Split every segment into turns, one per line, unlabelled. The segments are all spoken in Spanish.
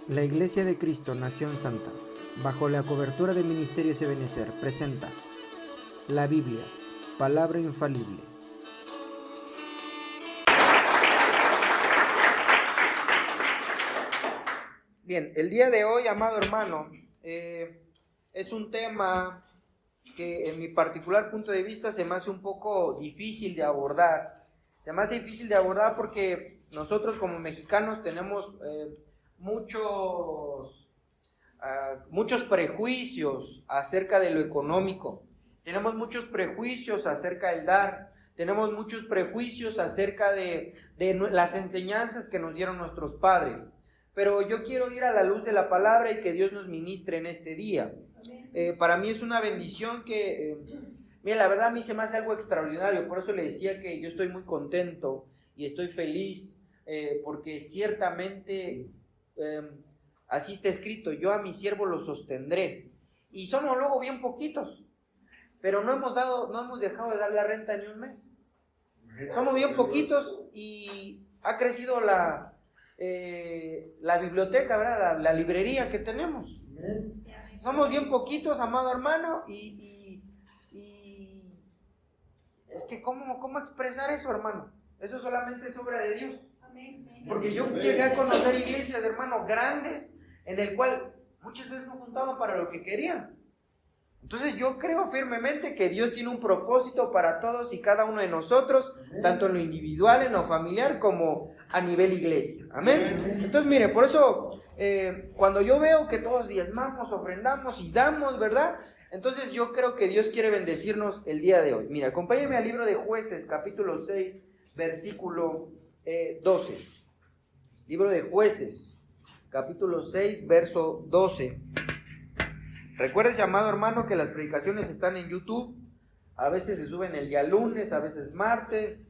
La Iglesia de Cristo Nación Santa, bajo la cobertura de Ministerios Ebenezer, presenta la Biblia, palabra infalible. Bien, el día de hoy, amado hermano, es un tema que en mi particular punto de vista se me hace un poco difícil de abordar. Se me hace difícil de abordar porque nosotros como mexicanos tenemos muchos prejuicios acerca de lo económico. Tenemos muchos prejuicios acerca del dar. Tenemos muchos prejuicios acerca de las enseñanzas que nos dieron nuestros padres. Pero yo quiero ir a la luz de la palabra y que Dios nos ministre en este día. Para mí es una bendición que, mira, la verdad a mí se me hace algo extraordinario. Por eso le decía que yo estoy muy contento y estoy feliz, porque ciertamente así está escrito: yo a mi siervo lo sostendré. Y somos luego bien poquitos, pero no hemos dejado de dar la renta ni un mes. Somos bien poquitos y ha crecido la biblioteca, ¿verdad? La librería que tenemos. Somos bien poquitos, amado hermano, y es que ¿cómo expresar eso, hermano? Eso solamente es obra de Dios. Porque yo llegué a conocer iglesias, hermano, grandes, en el cual muchas veces no juntaban para lo que querían. Entonces yo creo firmemente que Dios tiene un propósito para todos y cada uno de nosotros, tanto en lo individual, en lo familiar, como a nivel iglesia. Amén. Entonces mire, por eso cuando yo veo que todos diezmamos, ofrendamos y damos, ¿verdad? Entonces yo creo que Dios quiere bendecirnos el día de hoy. Mira, acompáñame al libro de Jueces, capítulo 6, versículo 12. Libro de Jueces, capítulo 6, verso 12. Recuerde, amado hermano, que las predicaciones están en YouTube. A veces se suben el día lunes, a veces martes,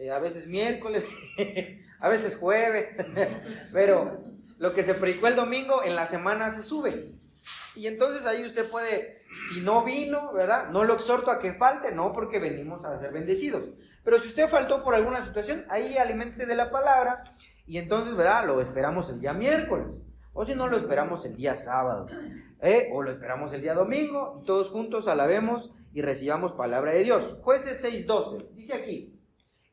a veces miércoles, a veces jueves. Pero lo que se predicó el domingo en la semana se sube. Y entonces ahí usted puede, si no vino, ¿verdad? No lo exhorto a que falte, no, porque venimos a ser bendecidos. Pero si usted faltó por alguna situación, ahí aliméntese de la palabra. Y entonces, ¿verdad? Lo esperamos el día miércoles. O si no, lo esperamos el día sábado. O lo esperamos el día domingo. Y todos juntos alabemos y recibamos palabra de Dios. Jueces 6:12. Dice aquí: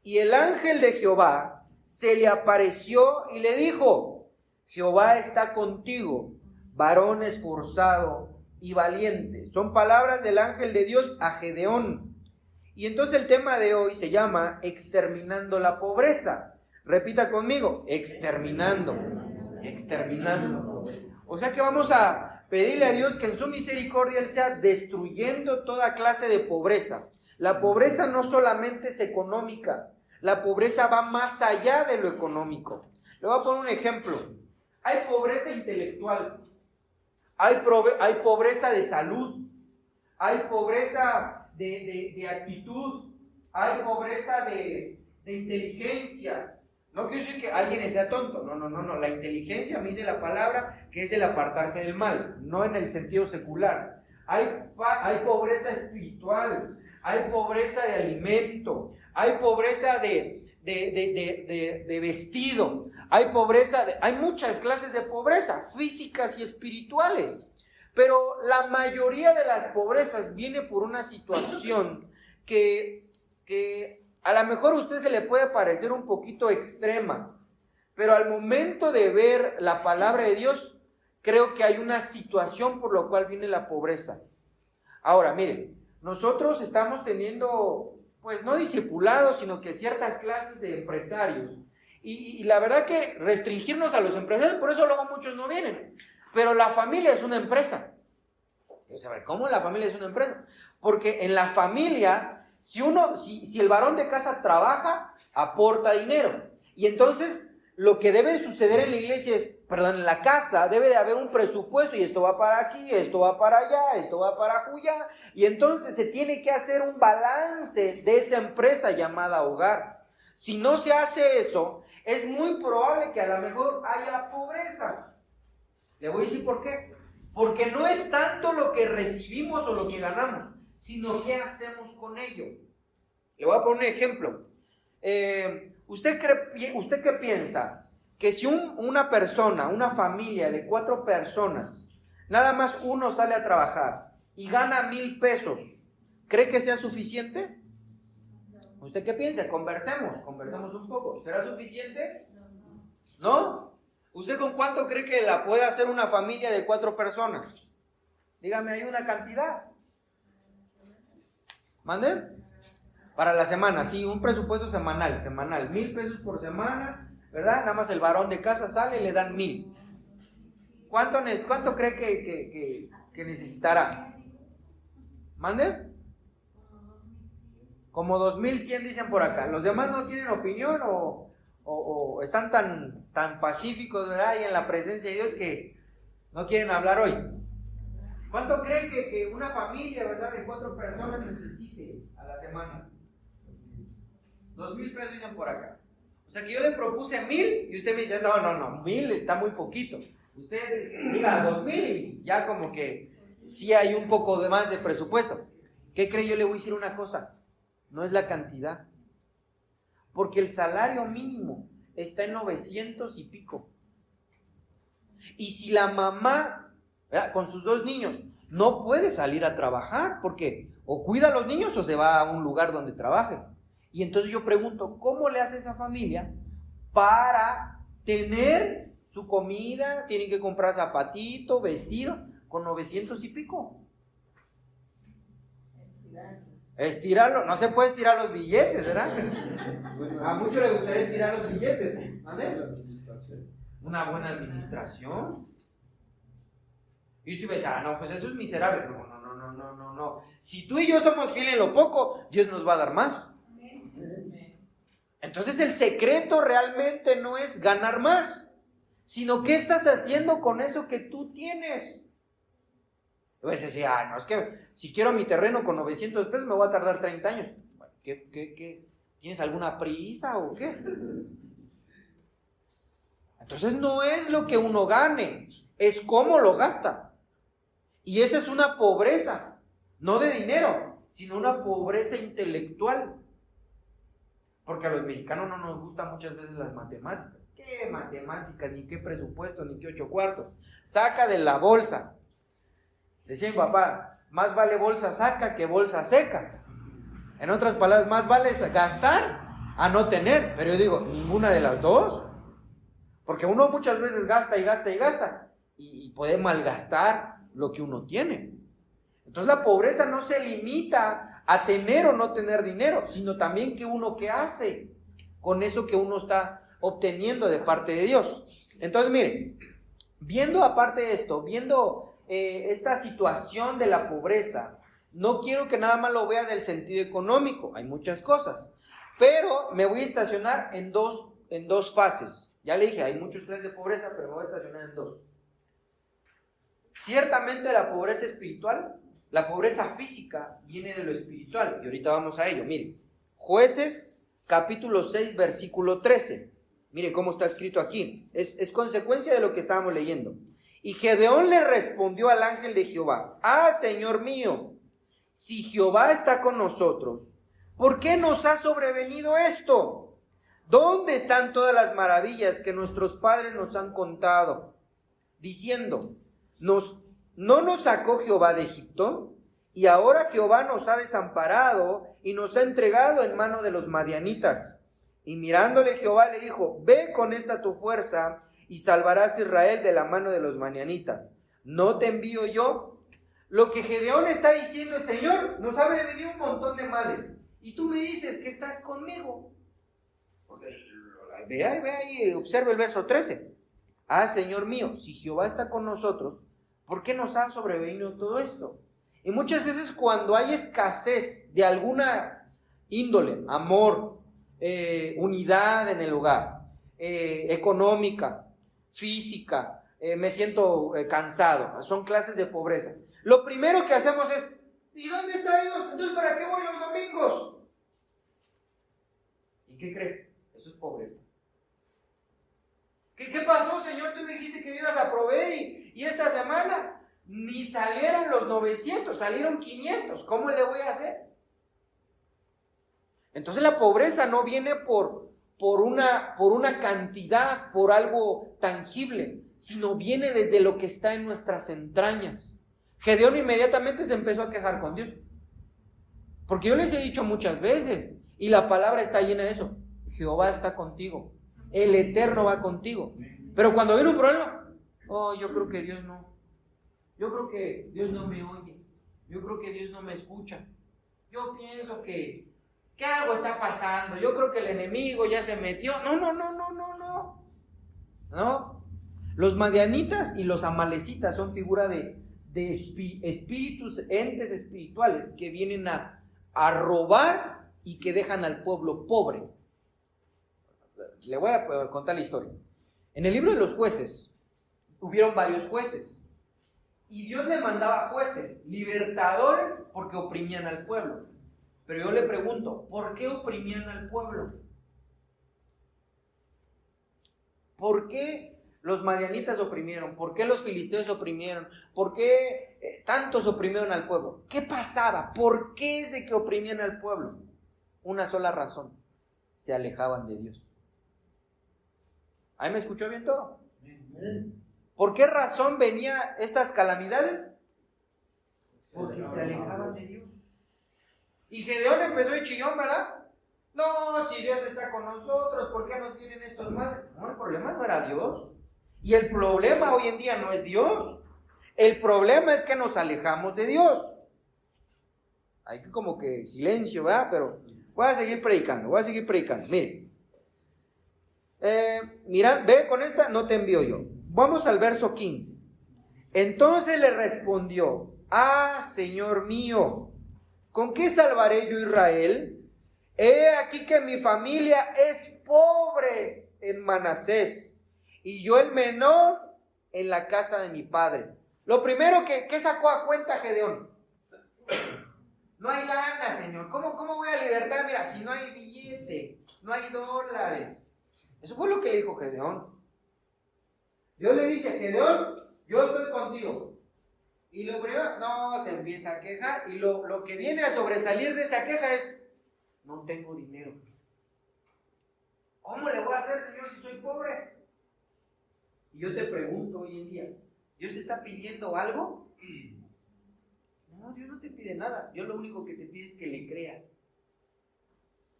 y el ángel de Jehová se le apareció y le dijo: Jehová está contigo, varón esforzado y valiente. Son palabras del ángel de Dios a Gedeón. Y entonces el tema de hoy se llama exterminando la pobreza. Repita conmigo: exterminando. O sea que vamos a pedirle a Dios que en su misericordia Él sea destruyendo toda clase de pobreza. La pobreza no solamente es económica, la pobreza va más allá de lo económico. Le voy a poner un ejemplo. Hay pobreza intelectual, hay pobreza de salud, hay pobreza de actitud, hay pobreza de inteligencia. No quiero decir que alguien sea tonto, no. La inteligencia, me dice la palabra, que es el apartarse del mal, no en el sentido secular. Hay pobreza espiritual, hay pobreza de alimento, hay pobreza de vestido, hay muchas clases de pobreza, físicas y espirituales. Pero la mayoría de las pobrezas viene por una situación que a lo mejor a usted se le puede parecer un poquito extrema, pero al momento de ver la palabra de Dios, creo que hay una situación por la cual viene la pobreza. Ahora, miren, nosotros estamos teniendo, pues no discipulados, sino que ciertas clases de empresarios. Y la verdad que restringirnos a los empresarios, por eso luego muchos no vienen. Pero la familia es una empresa. ¿Cómo la familia es una empresa? Porque en la familia, si el varón de casa trabaja, aporta dinero. Y entonces lo que debe de suceder en la iglesia en la casa debe de haber un presupuesto, y esto va para aquí, esto va para allá, esto va para allá. Y entonces se tiene que hacer un balance de esa empresa llamada hogar. Si no se hace eso, es muy probable que a lo mejor haya pobreza. Le voy a decir por qué. Porque no es tanto lo que recibimos o lo que ganamos, sino qué hacemos con ello. Le voy a poner un ejemplo. ¿Usted qué piensa? que si una persona, una familia de 4 personas, nada más uno sale a trabajar y gana 1,000 pesos, ¿cree que sea suficiente? ¿Usted qué piensa? Conversemos un poco. ¿Será suficiente? ¿No? ¿Usted con cuánto cree que la puede hacer una familia de 4 personas? Dígame, ¿hay una cantidad? ¿Mande? Para la semana, sí, un presupuesto semanal, 1,000 pesos por semana, ¿verdad? Nada más el varón de casa sale y le dan 1,000. ¿Cuánto cree que necesitará? ¿Mande? Como 2,100 dicen por acá. ¿Los demás no tienen opinión o están tan pacíficos, ¿verdad? Y en la presencia de Dios que no quieren hablar hoy? ¿Cuánto creen que una familia, ¿verdad, de 4 personas necesite a la semana? 2,000 pesos dicen por acá. O sea que yo le propuse 1,000 y usted me dice, no, 1,000 está muy poquito. Usted diga 2,000 y ya como que sí hay un poco de más de presupuesto. ¿Qué cree? Yo le voy a decir una cosa. No es la cantidad. Porque el salario mínimo está en 900 y pico. Y si la mamá, ¿verdad?, con sus 2 niños, no puede salir a trabajar, porque o cuida a los niños o se va a un lugar donde trabaje. Y entonces yo pregunto, ¿cómo le hace esa familia para tener su comida? Tienen que comprar zapatito, vestido, con 900 y pico. Estirarlo, no se puede estirar los billetes, ¿verdad? A muchos les gustaría estirar los billetes. ¿Vale? Una buena administración. Y usted me dice, no, pues eso es miserable. No. Si tú y yo somos fieles en lo poco, Dios nos va a dar más. Entonces el secreto realmente no es ganar más, sino qué estás haciendo con eso que tú tienes. A veces decir, no, es que si quiero mi terreno con 900 pesos me voy a tardar 30 años. ¿Qué? ¿Tienes alguna prisa o qué? Entonces no es lo que uno gane, es cómo lo gasta. Y esa es una pobreza, no de dinero, sino una pobreza intelectual. Porque a los mexicanos no nos gustan muchas veces las matemáticas. ¿Qué matemáticas? Ni qué presupuesto, ni qué 8 cuartos. Saca de la bolsa. Decía mi papá, más vale bolsa saca que bolsa seca. En otras palabras, más vale gastar a no tener. Pero yo digo, ninguna de las dos. Porque uno muchas veces gasta y puede malgastar lo que uno tiene. Entonces la pobreza no se limita a tener o no tener dinero, sino también que uno qué hace con eso que uno está obteniendo de parte de Dios. Entonces miren, viendo aparte de esto, viendo esta situación de la pobreza, no quiero que nada más lo vea del sentido económico, hay muchas cosas, pero me voy a estacionar en dos fases. Ya le dije, hay muchas clases de pobreza, pero me voy a estacionar en 2. Ciertamente la pobreza espiritual, la pobreza física viene de lo espiritual, y ahorita vamos a ello. Miren, Jueces capítulo 6 versículo 13, mire cómo está escrito aquí, es consecuencia de lo que estábamos leyendo. Y Gedeón le respondió al ángel de Jehová, Señor mío, si Jehová está con nosotros, ¿por qué nos ha sobrevenido esto? ¿Dónde están todas las maravillas que nuestros padres nos han contado? Diciendo, ¿no nos sacó Jehová de Egipto? Y ahora Jehová nos ha desamparado y nos ha entregado en mano de los madianitas. Y mirándole Jehová le dijo, ve con esta tu fuerza y salvarás a Israel de la mano de los madianitas. ¿No te envío yo? Lo que Gedeón está diciendo es, Señor, nos ha venido un montón de males. Y tú me dices que estás conmigo. Ve ahí, observa el verso 13. Señor mío, si Jehová está con nosotros, ¿por qué nos ha sobrevenido todo esto? Y muchas veces cuando hay escasez de alguna índole, amor, unidad en el hogar, económica, física, me siento cansado, son clases de pobreza. Lo primero que hacemos es, ¿y dónde está Dios? Entonces, ¿para qué voy los domingos? ¿Y qué cree? Eso es pobreza. ¿Qué pasó, Señor? Tú me dijiste que me ibas a proveer y esta semana ni salieron los 900, salieron 500. ¿Cómo le voy a hacer? Entonces la pobreza no viene por por una cantidad, por algo tangible, sino viene desde lo que está en nuestras entrañas. Gedeón inmediatamente se empezó a quejar con Dios. Porque yo les he dicho muchas veces, y la palabra está llena de eso: Jehová está contigo, el Eterno va contigo. Pero cuando viene un problema, yo creo que Dios no. Yo creo que Dios no me oye. Yo creo que Dios no me escucha. Yo pienso que algo está pasando. Yo creo que el enemigo ya se metió. No. Los madianitas y los amalecitas son figura de espíritus, entes espirituales que vienen a robar y que dejan al pueblo pobre. Le voy a contar la historia. En el libro de los jueces hubieron varios jueces. Y Dios le mandaba jueces, libertadores, porque oprimían al pueblo. Pero yo le pregunto, ¿por qué oprimían al pueblo? ¿Por qué los madianitas oprimieron? ¿Por qué los filisteos oprimieron? ¿Por qué tantos oprimieron al pueblo? ¿Qué pasaba? ¿Por qué es de que oprimían al pueblo? Una sola razón: se alejaban de Dios. ¿Ahí me escuchó bien todo? ¿Por qué razón venían estas calamidades? Porque se alejaban de Dios. Y Gedeón empezó de chillón, ¿verdad? No, si Dios está con nosotros, ¿por qué nos vienen estos males? No, el problema no era Dios. Y el problema hoy en día no es Dios. El problema es que nos alejamos de Dios. Hay que como que silencio, ¿verdad? Pero voy a seguir predicando. Mire. Mira, ve con esta, no te envío yo. Vamos al verso 15. Entonces le respondió: Señor mío, ¿con qué salvaré yo a Israel? He aquí que mi familia es pobre en Manasés, y yo el menor en la casa de mi padre. Lo primero que sacó a cuenta Gedeón: no hay lana, Señor. ¿Cómo voy a libertar? Mira, si no hay billete, no hay dólares. Eso fue lo que le dijo Gedeón. Dios le dice: Gedeón, yo estoy contigo. Y lo primero, se empieza a quejar. Y lo que viene a sobresalir de esa queja es: no tengo dinero. ¿Cómo le voy a hacer, Señor, si soy pobre? Y yo te pregunto hoy en día, ¿Dios te está pidiendo algo? No, Dios no te pide nada. Dios lo único que te pide es que le creas.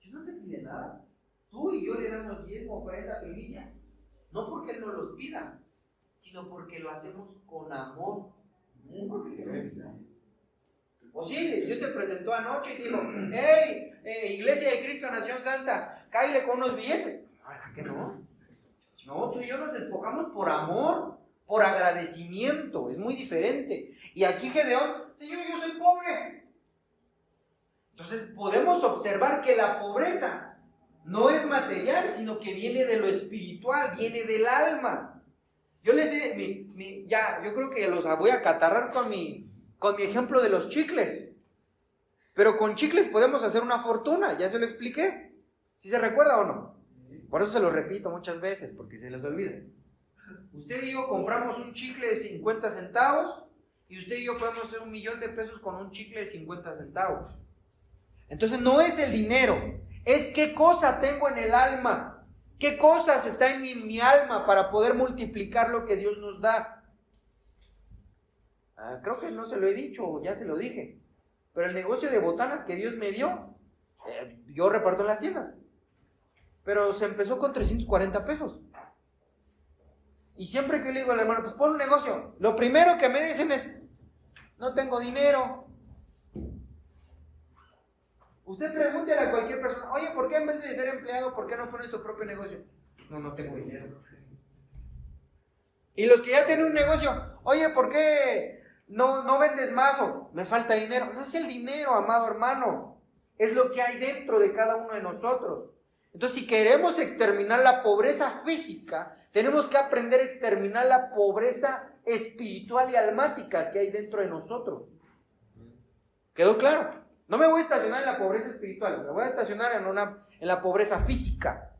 Dios no te pide nada. Tú y yo le damos diezmo, ofrenda, primicia, no porque Él nos los pida, sino porque lo hacemos con amor. No porque queremos. O sí, Dios se presentó anoche y dijo: hey, Iglesia de Cristo Nación Santa, cáile con unos billetes. ¿Por qué no? No, tú y yo nos despojamos por amor, por agradecimiento. Es muy diferente. Y aquí Gedeón: Señor, yo soy pobre. Entonces podemos observar que la pobreza no es material, sino que viene de lo espiritual, viene del alma. Yo les yo creo que los voy a acatarrar con mi ejemplo de los chicles. Pero con chicles podemos hacer una fortuna, ya se lo expliqué. ¿Sí se recuerda o no? Por eso se lo repito muchas veces, porque se les olvida. Usted y yo compramos un chicle de 50 centavos y usted y yo podemos hacer 1,000,000 de pesos con un chicle de 50 centavos. Entonces no es el dinero, es qué cosa tengo en el alma, qué cosas están en mi alma para poder multiplicar lo que Dios nos da. Creo que no se lo he dicho, ya se lo dije, pero el negocio de botanas que Dios me dio, yo reparto en las tiendas, pero se empezó con 340 pesos. Y siempre que le digo al hermano: pues pon un negocio, lo primero que me dicen es: no tengo dinero. Usted pregúntele a cualquier persona: oye, ¿por qué en vez de ser empleado, por qué no pones tu propio negocio? No tengo dinero. Y los que ya tienen un negocio: oye, ¿por qué no vendes más? O me falta dinero. No es el dinero, amado hermano, es lo que hay dentro de cada uno de nosotros. Entonces, si queremos exterminar la pobreza física, tenemos que aprender a exterminar la pobreza espiritual y almática que hay dentro de nosotros. ¿Quedó claro? No me voy a estacionar en la pobreza espiritual, me voy a estacionar en la pobreza física.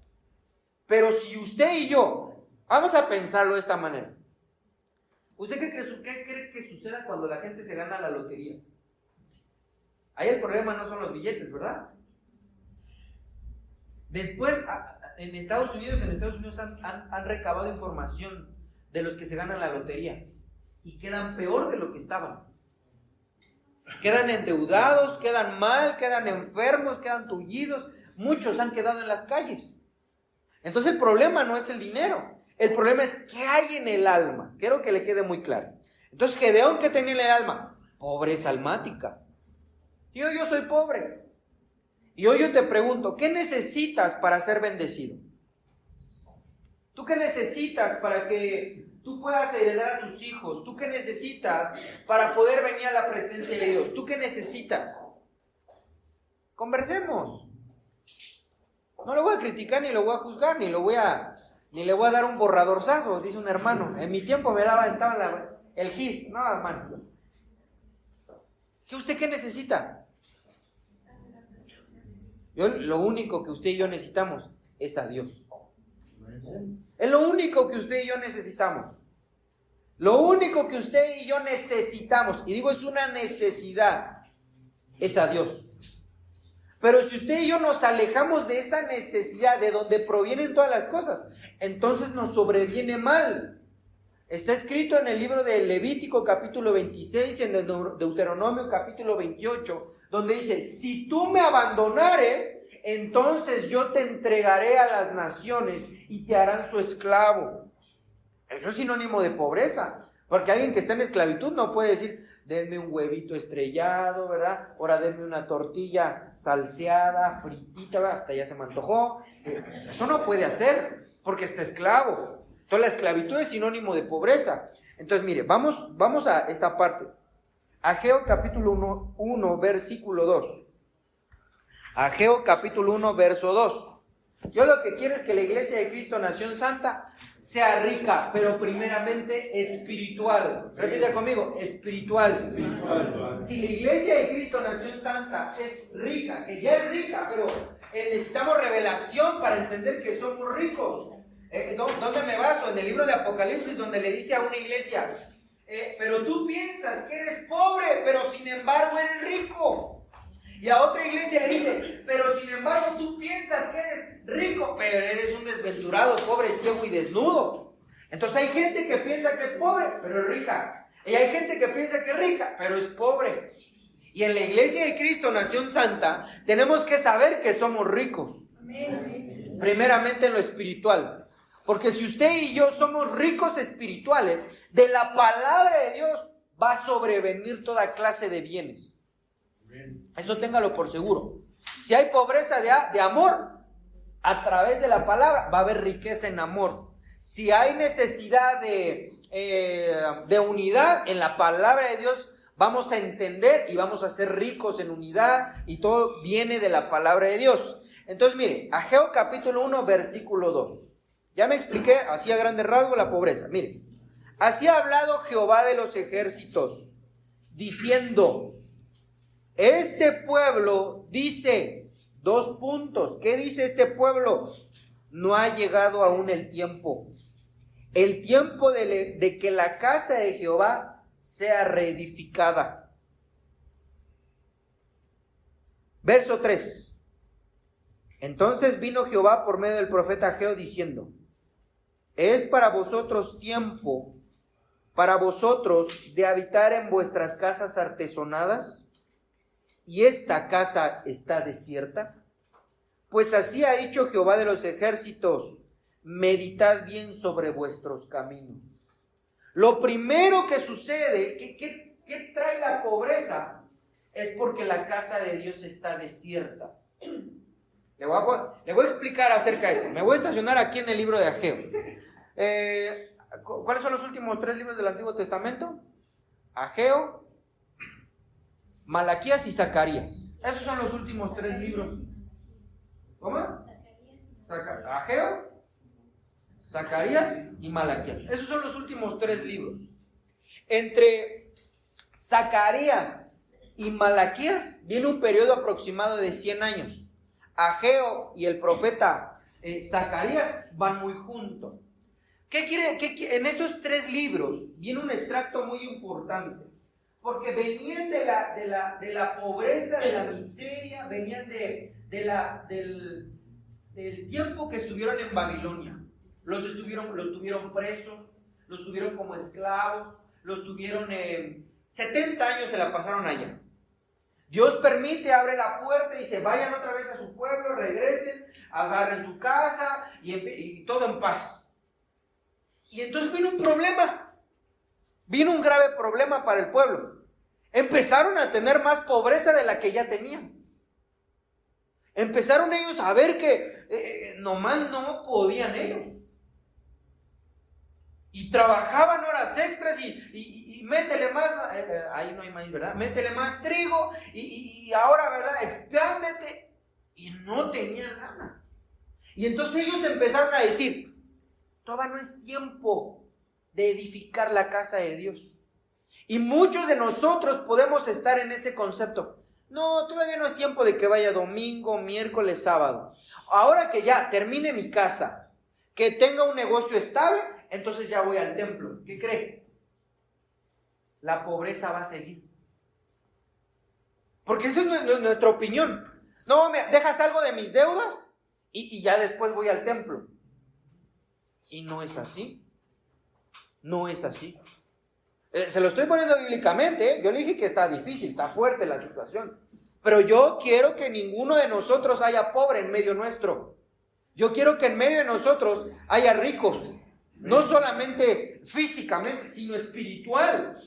Pero si usted y yo, vamos a pensarlo de esta manera. ¿Usted qué cree que suceda cuando la gente se gana la lotería? Ahí el problema no son los billetes, ¿verdad? Después, en Estados Unidos han recabado información de los que se ganan la lotería y quedan peor de lo que estaban. Quedan endeudados, quedan mal, quedan enfermos, quedan tullidos. Muchos han quedado en las calles. Entonces el problema no es el dinero. El problema es qué hay en el alma. Quiero que le quede muy claro. Entonces Gedeón, ¿qué tenía en el alma? Pobreza almática. Yo soy pobre. Y hoy yo te pregunto, ¿qué necesitas para ser bendecido? ¿Tú qué necesitas para que tú puedas heredar a tus hijos? ¿Tú qué necesitas para poder venir a la presencia de Dios? ¿Tú qué necesitas? Conversemos. No lo voy a criticar, ni lo voy a juzgar, ni le voy a dar un borradorzazo, dice un hermano. En mi tiempo me aventaban el gis. No, hermano. ¿Usted qué necesita? Lo único que usted y yo necesitamos es a Dios. Es lo único que usted y yo necesitamos. Lo único que usted y yo necesitamos, y digo es una necesidad, es a Dios. Pero si usted y yo nos alejamos de esa necesidad, de donde provienen todas las cosas, entonces nos sobreviene mal. Está escrito en el libro de Levítico capítulo 26 y en el Deuteronomio capítulo 28, donde dice, si tú me abandonares, entonces yo te entregaré a las naciones y te harán su esclavo. Eso es sinónimo de pobreza, porque alguien que está en esclavitud no puede decir, denme un huevito estrellado, ¿verdad? Ahora denme una tortilla salseada, fritita, ¿verdad? Hasta ya se me antojó. Eso no puede hacer, porque está esclavo. Entonces la esclavitud es sinónimo de pobreza. Entonces mire, vamos a esta parte. Ageo capítulo 1, versículo 2. Ageo capítulo 1, verso 2. Yo lo que quiero es que la iglesia de Cristo Nación Santa sea rica, pero primeramente espiritual. Repite conmigo, espiritual. Si la iglesia de Cristo Nación Santa es rica, que ya es rica, pero necesitamos revelación para entender que somos ricos. ¿Dónde me baso? En el libro de Apocalipsis, donde le dice a una iglesia, pero tú piensas que eres pobre, pero sin embargo eres rico. Y a otra iglesia le dice, pero sin embargo tú piensas que eres rico, pero eres un desventurado, pobre, ciego y desnudo. Entonces hay gente que piensa que es pobre, pero es rica. Y hay gente que piensa que es rica, pero es pobre. Y en la iglesia de Cristo Nación Santa tenemos que saber que somos ricos. Primeramente en lo espiritual. Porque si usted y yo somos ricos espirituales, de la palabra de Dios va a sobrevenir toda clase de bienes. Eso téngalo por seguro. Si hay pobreza de amor, a través de la palabra va a haber riqueza en amor. Si hay necesidad de unidad, en la palabra de Dios vamos a entender y vamos a ser ricos en unidad, y todo viene de la palabra de Dios. Entonces mire, Ageo capítulo 1 versículo 2. Ya me expliqué así a grandes rasgos la pobreza. Mire, así ha hablado Jehová de los ejércitos, diciendo, este pueblo dice, dos puntos, ¿qué dice este pueblo? No ha llegado aún el tiempo de que la casa de Jehová sea reedificada. Verso 3. Entonces vino Jehová por medio del profeta Ageo diciendo, es para vosotros tiempo, para vosotros de habitar en vuestras casas artesonadas, y esta casa está desierta. Pues así ha dicho Jehová de los ejércitos, meditad bien sobre vuestros caminos. Lo primero que sucede, ¿qué trae la pobreza? Es porque la casa de Dios está desierta. Le voy a explicar acerca de esto. Me voy a estacionar aquí en el libro de Ageo. ¿Cuáles son los últimos 3 libros del Antiguo Testamento? Ageo, Malaquías y Zacarías. Esos son los últimos 3 libros. ¿Cómo? Ageo, Zacarías y Malaquías. Esos son los últimos 3 libros. Entre Zacarías y Malaquías viene un periodo aproximado de 100 años. Ageo y el profeta Zacarías van muy juntos. ¿Qué quiere? En esos 3 libros viene un extracto muy importante. Porque venían de la pobreza, de la miseria, venían de el tiempo que estuvieron en Babilonia. Los tuvieron presos, los tuvieron como esclavos, los tuvieron 70 años se la pasaron allá. Dios permite, abre la puerta y dice, vayan otra vez a su pueblo, regresen, agarren su casa y todo en paz. Y entonces vino un problema, vino un grave problema para el pueblo. Empezaron a tener más pobreza de la que ya tenían. Empezaron ellos a ver que nomás no podían ellos. Y trabajaban horas extras y métele más, ahí no hay maíz, ¿verdad? Métele más trigo y ahora, ¿verdad? Expándete. Y no tenían nada. Y entonces ellos empezaron a decir, todavía no es tiempo de edificar la casa de Dios. Y muchos de nosotros podemos estar en ese concepto. No, todavía no es tiempo de que vaya domingo, miércoles, sábado. Ahora que ya termine mi casa, que tenga un negocio estable, entonces ya voy al templo. ¿Qué cree? La pobreza va a seguir. Porque eso es nuestra opinión. No, me dejas algo de mis deudas y ya después voy al templo. Y no es así. No es así. Se lo estoy poniendo bíblicamente, ¿eh? Yo le dije que está difícil, está fuerte la situación. Pero yo quiero que ninguno de nosotros haya pobre en medio nuestro. Yo quiero que en medio de nosotros haya ricos. No solamente físicamente, sino espiritual.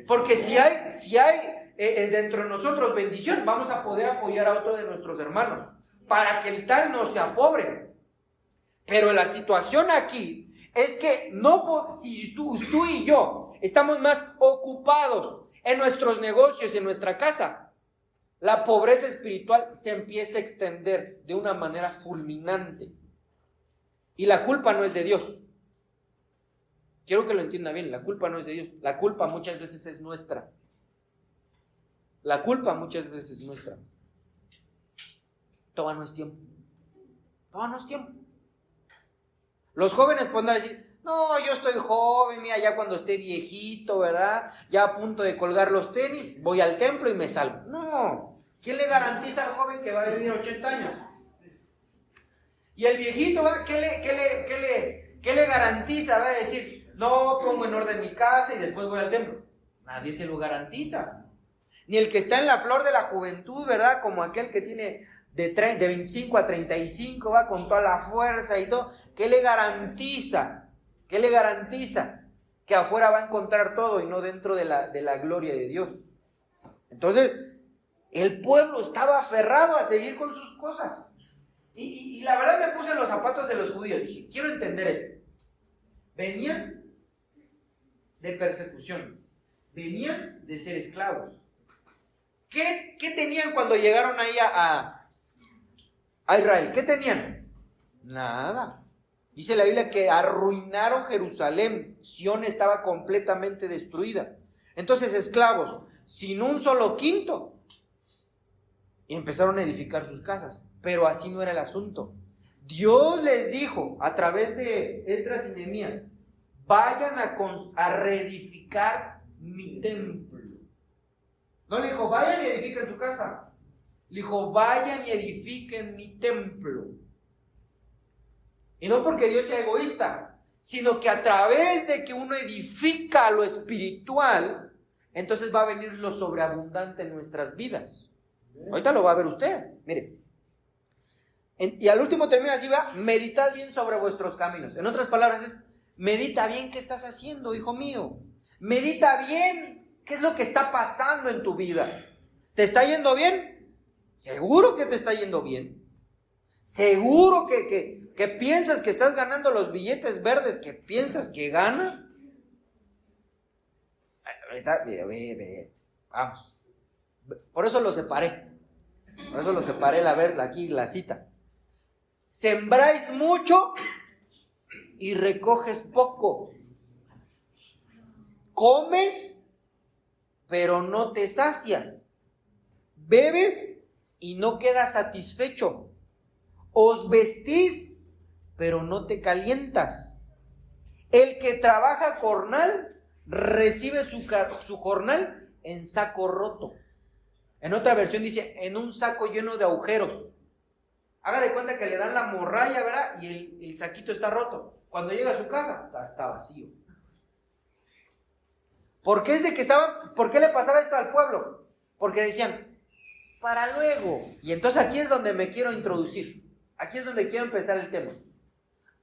Porque si hay dentro de nosotros bendición, vamos a poder apoyar a otro de nuestros hermanos para que el tal no sea pobre. Pero la situación aquí es que si tú y yo estamos más ocupados en nuestros negocios, en nuestra casa, la pobreza espiritual se empieza a extender de una manera fulminante. Y la culpa no es de Dios. Quiero que lo entienda bien, la culpa no es de Dios. La culpa muchas veces es nuestra. La culpa muchas veces es nuestra. Todavía no es tiempo. Todavía no es tiempo. Los jóvenes podrán decir, no, yo estoy joven, mira, ya cuando esté viejito, ¿verdad? Ya a punto de colgar los tenis, voy al templo y me salvo. No, ¿quién le garantiza al joven que va a vivir 80 años? Y el viejito, ¿qué le garantiza? Va a decir, no, pongo en orden mi casa y después voy al templo. Nadie se lo garantiza. Ni el que está en la flor de la juventud, ¿verdad? Como aquel que tiene de 25 a 35, va con toda la fuerza y todo. ¿Qué le garantiza? ¿Qué le garantiza? Que afuera va a encontrar todo y no dentro de la gloria de Dios. Entonces, el pueblo estaba aferrado a seguir con sus cosas. Y la verdad me puse en los zapatos de los judíos. Dije, quiero entender eso. Venían de persecución. Venían de ser esclavos. ¿Qué tenían cuando llegaron ahí a Israel? ¿Qué tenían? Nada. Dice la Biblia que arruinaron Jerusalén. Sión estaba completamente destruida. Entonces, esclavos, sin un solo quinto. Y empezaron a edificar sus casas. Pero así no era el asunto. Dios les dijo a través de Esdras y Nehemías, vayan a reedificar mi templo. No le dijo, vayan y edifiquen su casa. Le dijo, vayan y edifiquen mi templo. Y no porque Dios sea egoísta, sino que a través de que uno edifica lo espiritual, entonces va a venir lo sobreabundante en nuestras vidas. Ahorita lo va a ver usted, mire. Y al último termina así, va, meditad bien sobre vuestros caminos. En otras palabras es, medita bien qué estás haciendo, hijo mío. Medita bien qué es lo que está pasando en tu vida. ¿Te está yendo bien? Seguro que te está yendo bien. Seguro que piensas que estás ganando los billetes verdes que piensas que ganas. Ahorita, vamos. Por eso lo separé. Por eso lo separé, aquí la cita. Sembráis mucho y recoges poco. Comes, pero no te sacias. Bebes y no quedas satisfecho. Os vestís, pero no te calientas. El que trabaja jornal, recibe su jornal en saco roto. En otra versión dice, en un saco lleno de agujeros. Haga de cuenta que le dan la morralla, ¿verdad? Y el saquito está roto. Cuando llega a su casa, está vacío. ¿Por qué le pasaba esto al pueblo? Porque decían, para luego. Y entonces aquí es donde me quiero introducir. Aquí es donde quiero empezar el tema.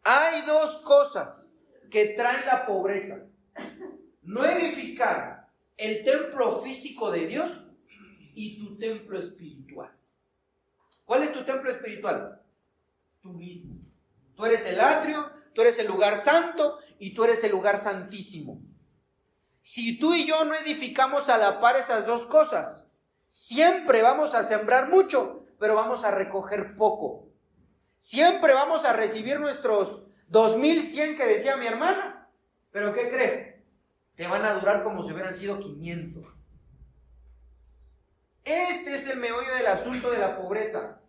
Hay dos cosas que traen la pobreza. No edificar el templo físico de Dios y tu templo espiritual. ¿Cuál es tu templo espiritual? Tú mismo. Tú eres el atrio, tú eres el lugar santo y tú eres el lugar santísimo. Si tú y yo no edificamos a la par esas dos cosas, siempre vamos a sembrar mucho, pero vamos a recoger poco. Siempre vamos a recibir nuestros 2100 que decía mi hermana, pero ¿qué crees? Te van a durar como si hubieran sido 500. Este es el meollo del asunto de la pobreza.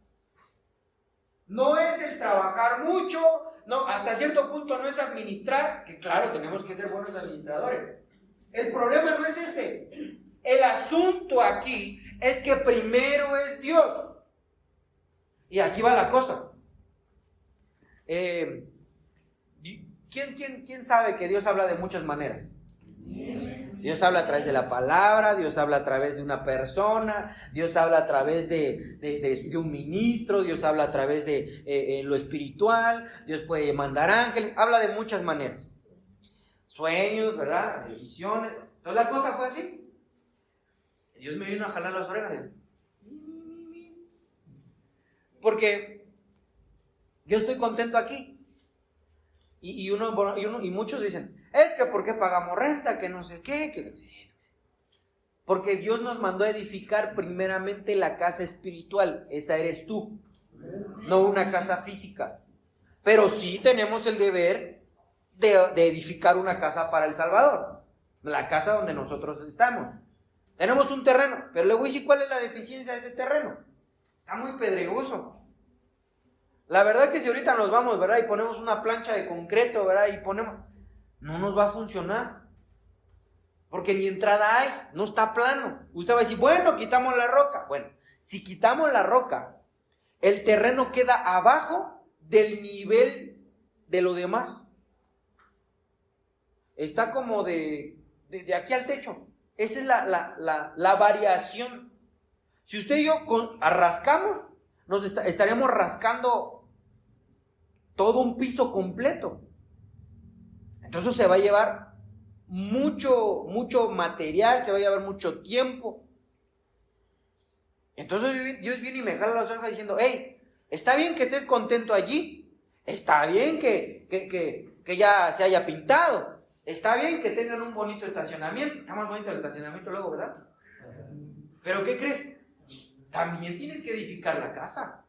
No es el trabajar mucho, no, hasta cierto punto no es administrar, que claro, tenemos que ser buenos administradores. El problema no es ese. El asunto aquí es que primero es Dios. Y aquí va la cosa. ¿Quién sabe que Dios habla de muchas maneras? Dios habla a través de la palabra, Dios habla a través de una persona, Dios habla a través de un ministro, Dios habla a través de lo espiritual, Dios puede mandar ángeles, habla de muchas maneras. Sueños, ¿verdad? Visiones. Entonces la cosa fue así. Dios me vino a jalar las orejas. Porque yo estoy contento aquí. Y muchos dicen, es que ¿por qué pagamos renta? Que no sé qué. Porque Dios nos mandó a edificar primeramente la casa espiritual. Esa eres tú. No una casa física. Pero sí tenemos el deber de edificar una casa para El Salvador. La casa donde nosotros estamos. Tenemos un terreno, pero le voy a decir cuál es la deficiencia de ese terreno. Está muy pedregoso. La verdad que si ahorita nos vamos, ¿verdad? Y ponemos una plancha de concreto, ¿verdad? No nos va a funcionar. Porque ni entrada hay, no está plano. Usted va a decir, bueno, quitamos la roca. Bueno, si quitamos la roca, el terreno queda abajo del nivel de lo demás. Está como de aquí al techo. Esa es la variación. Si usted y yo rascamos, estaríamos rascando todo un piso completo. Entonces se va a llevar mucho material, se va a llevar mucho tiempo. Entonces Dios viene y me jala las orejas diciendo, hey, está bien que estés contento allí, está bien que ya se haya pintado, está bien que tengan un bonito estacionamiento, está más bonito el estacionamiento luego, ¿verdad? Pero ¿qué crees? También tienes que edificar la casa.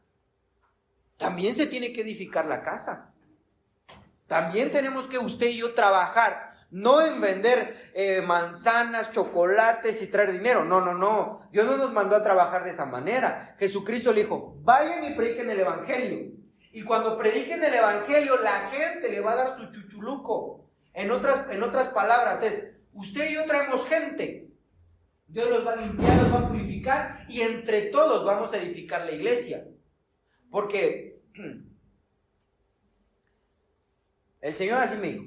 También se tiene que edificar la casa. También tenemos que usted y yo trabajar, no en vender manzanas, chocolates y traer dinero. No. Dios no nos mandó a trabajar de esa manera. Jesucristo le dijo, vayan y prediquen el evangelio. Y cuando prediquen el evangelio, la gente le va a dar su chuchuluco. En otras palabras es, usted y yo traemos gente. Dios los va a limpiar, los va a purificar y entre todos vamos a edificar la iglesia. Porque el Señor así me dijo,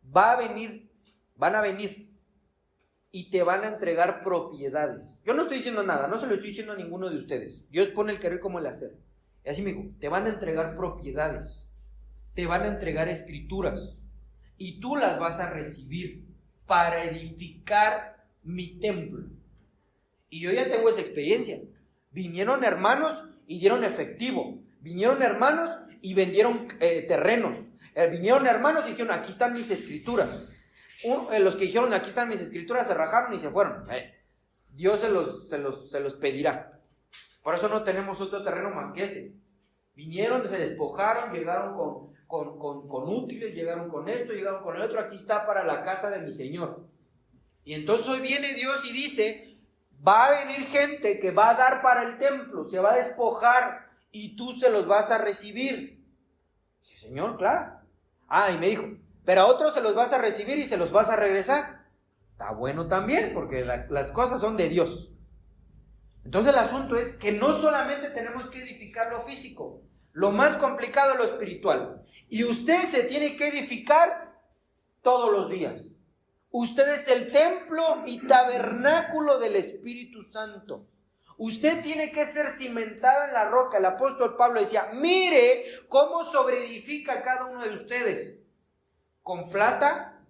van a venir y te van a entregar propiedades. Yo no estoy diciendo nada, no se lo estoy diciendo a ninguno de ustedes. Dios pone el querer como el hacer. Y así me dijo, te van a entregar propiedades, te van a entregar escrituras y tú las vas a recibir para edificar mi templo. Y yo ya tengo esa experiencia. Vinieron hermanos y dieron efectivo. Vinieron hermanos y vendieron terrenos. Vinieron hermanos y dijeron, aquí están mis escrituras. Los que dijeron, aquí están mis escrituras, se rajaron y se fueron. Dios se los pedirá. Por eso no tenemos otro terreno más que ese. Vinieron, se despojaron, llegaron con útiles, llegaron con esto, llegaron con el otro. Aquí está para la casa de mi Señor. Y entonces hoy viene Dios y dice, va a venir gente que va a dar para el templo, se va a despojar y tú se los vas a recibir. Sí, Señor, claro. Y me dijo, pero a otros se los vas a recibir y se los vas a regresar. Está bueno también, porque las cosas son de Dios. Entonces el asunto es que no solamente tenemos que edificar lo físico, lo más complicado es lo espiritual. Y usted se tiene que edificar todos los días. Usted es el templo y tabernáculo del Espíritu Santo. Usted tiene que ser cimentado en la roca. El apóstol Pablo decía, mire cómo sobreedifica cada uno de ustedes. Con plata,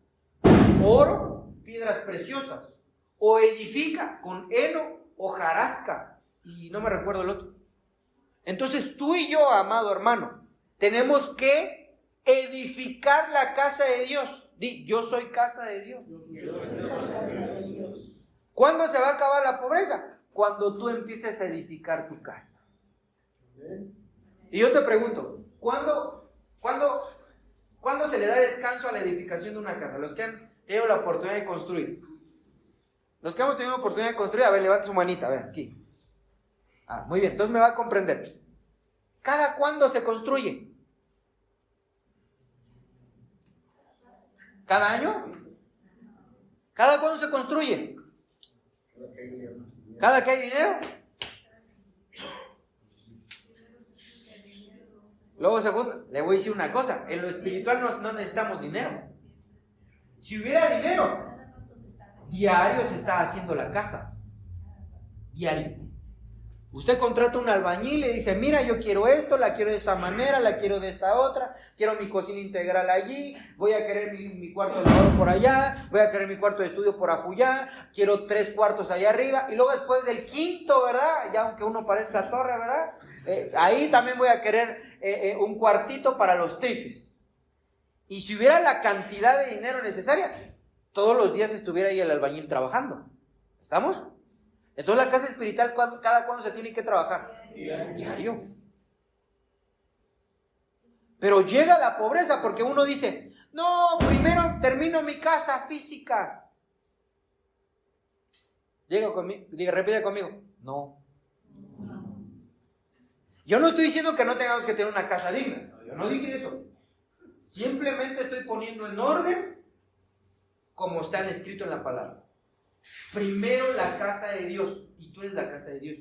oro, piedras preciosas. O edifica con heno, hojarasca, y no me recuerdo el otro. Entonces tú y yo, amado hermano, tenemos que edificar la casa de Dios. Di, yo soy casa de Dios. ¿Cuándo se va a acabar la pobreza? Cuando tú empieces a edificar tu casa. Y yo te pregunto, ¿cuándo se le da descanso a la edificación de una casa? Los que han tenido la oportunidad de construir. Los que hemos tenido la oportunidad de construir, a ver, levanten su manita, a ver, aquí. Muy bien, entonces me va a comprender. ¿Cada cuándo se construye? ¿Cada año? ¿Cada cuándo se construye? ¿Cada que hay dinero? Luego, segundo, le voy a decir una cosa. En lo espiritual no necesitamos dinero. Si hubiera dinero, diario se está haciendo la casa. Diario. Usted contrata un albañil y le dice, mira, yo quiero esto, la quiero de esta manera, la quiero de esta otra, quiero mi cocina integral allí, voy a querer mi cuarto de lavado por allá, voy a querer mi cuarto de estudio por ajullá, quiero 3 cuartos allá arriba, y luego después del quinto, ¿verdad? Ya aunque uno parezca torre, ¿verdad? Ahí también voy a querer un cuartito para los triques. Y si hubiera la cantidad de dinero necesaria, todos los días estuviera ahí el albañil trabajando. ¿Estamos? Entonces la casa espiritual, ¿cada cuándo se tiene que trabajar? Diario. Pero llega la pobreza porque uno dice, no, primero termino mi casa física. Repite conmigo, no. Yo no estoy diciendo que no tengamos que tener una casa digna. Yo no dije eso. Simplemente estoy poniendo en orden como está escrito en la palabra. Primero la casa de Dios, y tú eres la casa de Dios.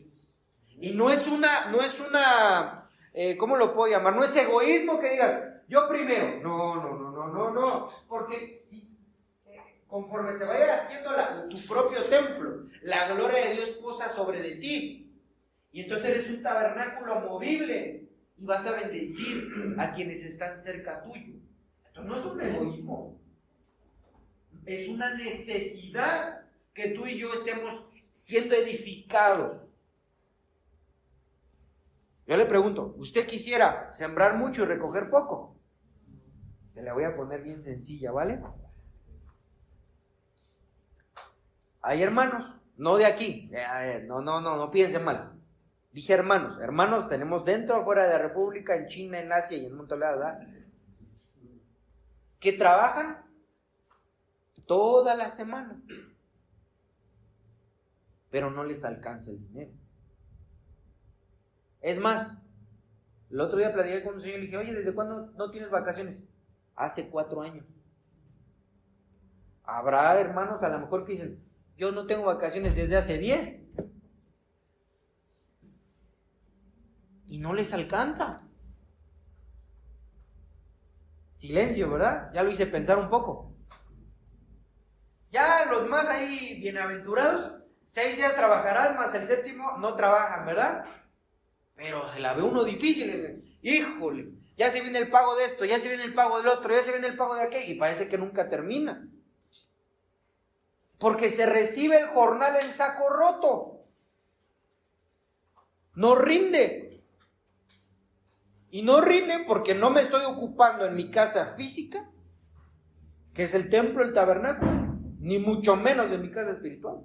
Y no es una, ¿cómo lo puedo llamar? No es egoísmo que digas, yo primero. No, porque si conforme se vaya haciendo tu propio templo, la gloria de Dios posa sobre de ti. Y entonces eres un tabernáculo movible y vas a bendecir a quienes están cerca tuyo. Esto no es un egoísmo, es una necesidad que tú y yo estemos siendo edificados. Yo le pregunto, ¿usted quisiera sembrar mucho y recoger poco? Se la voy a poner bien sencilla, ¿vale? Hay hermanos, no de aquí, no piensen mal. Dije hermanos tenemos dentro, fuera de la República, en China, en Asia y en un montón de lados, ¿verdad? Que trabajan toda la semana, pero no les alcanza el dinero. Es más, el otro día platiqué con un señor y le dije, oye, ¿desde cuándo no tienes vacaciones? Hace 4 años. Habrá hermanos a lo mejor que dicen, yo no tengo vacaciones desde hace 10. Y no les alcanza. Silencio, ¿verdad? Ya lo hice pensar un poco. Ya los más ahí bienaventurados, 6 días trabajarán, más el 7º no trabajan, ¿verdad? Pero se la ve uno difícil. Híjole, ya se viene el pago de esto, ya se viene el pago del otro, ya se viene el pago de aquello, y parece que nunca termina. Porque se recibe el jornal en saco roto. No rinde. Y no rinden porque no me estoy ocupando en mi casa física, que es el templo, el tabernáculo, ni mucho menos en mi casa espiritual.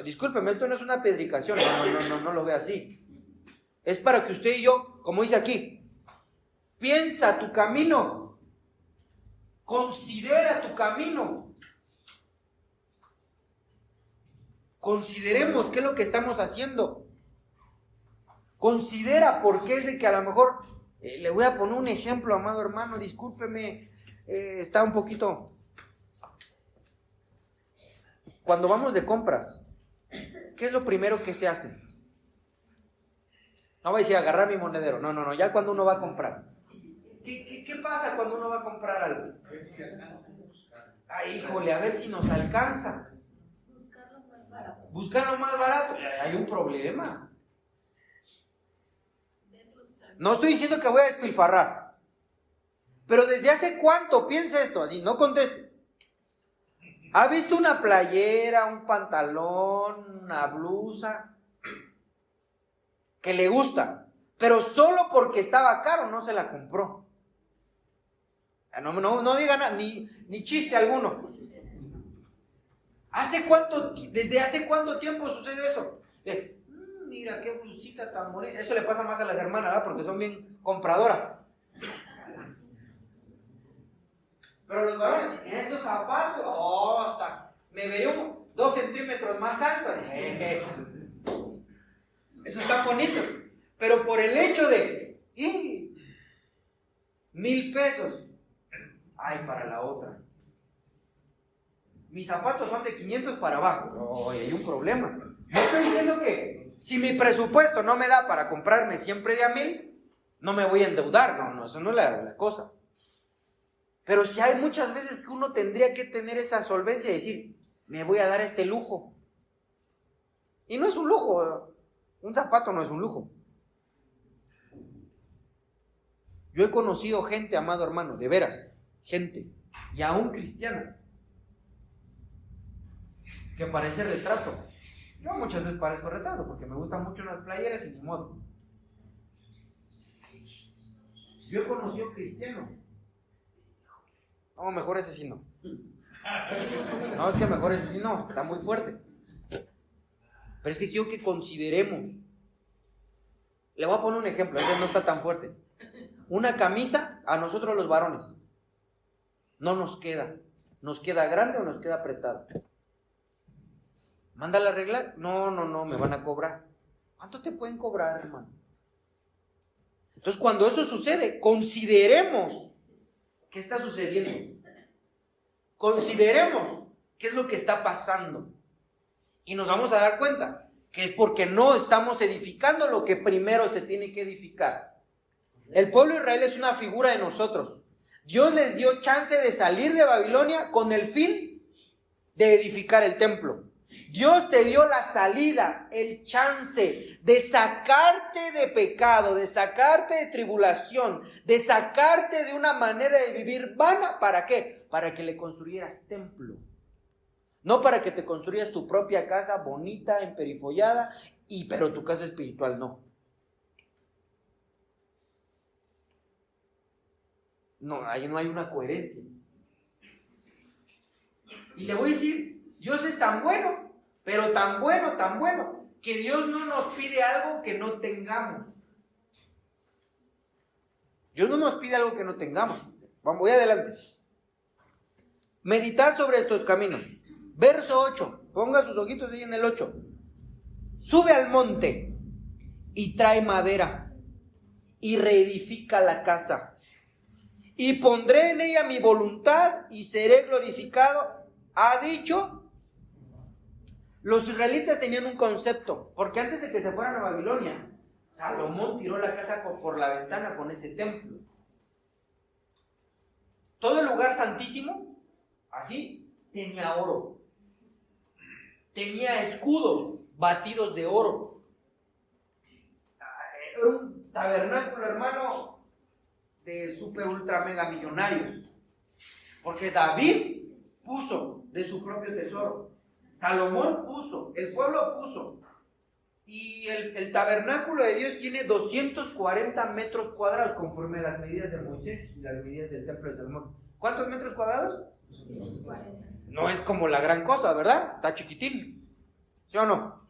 Discúlpeme, esto no es una predicación, no lo veo así. Es para que usted y yo, como dice aquí, piensa tu camino, considera tu camino. Consideremos qué es lo que estamos haciendo. Considera, porque es de que a lo mejor, le voy a poner un ejemplo, amado hermano, discúlpeme, está un poquito. Cuando vamos de compras, ¿qué es lo primero que se hace? No voy a decir agarrar mi monedero. No, ya cuando uno va a comprar. ¿Qué pasa cuando uno va a comprar algo? Ay, híjole, a ver si nos alcanza. Buscar lo más barato. Hay un problema. No estoy diciendo que voy a despilfarrar. Pero ¿desde hace cuánto? Piensa esto, así, no conteste. ¿Ha visto una playera, un pantalón, una blusa que le gusta, pero solo porque estaba caro no se la compró? No diga nada, ni chiste alguno. ¿Desde hace cuánto tiempo sucede eso? Mira qué blusita tan bonita. Eso le pasa más a las hermanas, ¿verdad? Porque son bien compradoras. Pero los varones, esos zapatos, hasta me veré 2 centímetros más alto. Esos están bonitos. Pero por el hecho de 1,000 pesos, ay, para la otra. Mis zapatos son de 500 para abajo. Hay un problema. No estoy diciendo que si mi presupuesto no me da para comprarme siempre de a 1,000, no me voy a endeudar. No, eso no es la cosa. Pero si hay muchas veces que uno tendría que tener esa solvencia y decir, me voy a dar este lujo. Y no es un lujo. Un zapato no es un lujo. Yo he conocido gente, amado hermano, de veras, gente, y aún cristiana, que parece retrato. Yo muchas veces parezco retrato porque me gustan mucho las playeras y ni modo. Yo he conocido cristianos. No, mejor ese sí no. No, es que mejor ese sí no, está muy fuerte. Pero es que quiero que consideremos. Le voy a poner un ejemplo, ese no está tan fuerte. Una camisa a nosotros los varones no nos queda. ¿Nos queda grande o nos queda apretada? ¿Mándala a arreglar? No, me van a cobrar. ¿Cuánto te pueden cobrar, hermano? Entonces, cuando eso sucede, consideremos qué está sucediendo. Consideremos qué es lo que está pasando. Y nos vamos a dar cuenta que es porque no estamos edificando lo que primero se tiene que edificar. El pueblo de Israel es una figura de nosotros. Dios les dio chance de salir de Babilonia con el fin de edificar el templo. Dios te dio la salida, el chance de sacarte de pecado, de sacarte de tribulación, de sacarte de una manera de vivir vana. ¿Para qué? Para que le construyeras templo. No para que te construyas tu propia casa bonita, emperifollada, pero tu casa espiritual no. No, ahí no hay una coherencia. Y le voy a decir, Dios es tan bueno, pero tan bueno, que Dios no nos pide algo que no tengamos. Dios no nos pide algo que no tengamos. Vamos, voy adelante. Meditad sobre estos caminos. Verso 8. Ponga sus ojitos ahí en el 8. Sube al monte y trae madera y reedifica la casa. Y pondré en ella mi voluntad y seré glorificado. Ha dicho. Los israelitas tenían un concepto, porque antes de que se fueran a Babilonia, Salomón tiró la casa por la ventana con ese templo. Todo el lugar santísimo, así, tenía oro. Tenía escudos batidos de oro. Era un tabernáculo, hermano, de super ultra mega millonarios. Porque David puso de su propio tesoro. Salomón puso, el pueblo puso. Y el tabernáculo de Dios tiene 240 metros cuadrados conforme a las medidas de Moisés y las medidas del templo de Salomón. ¿Cuántos metros cuadrados? 240. No es como la gran cosa, ¿verdad? Está chiquitín. ¿Sí o no?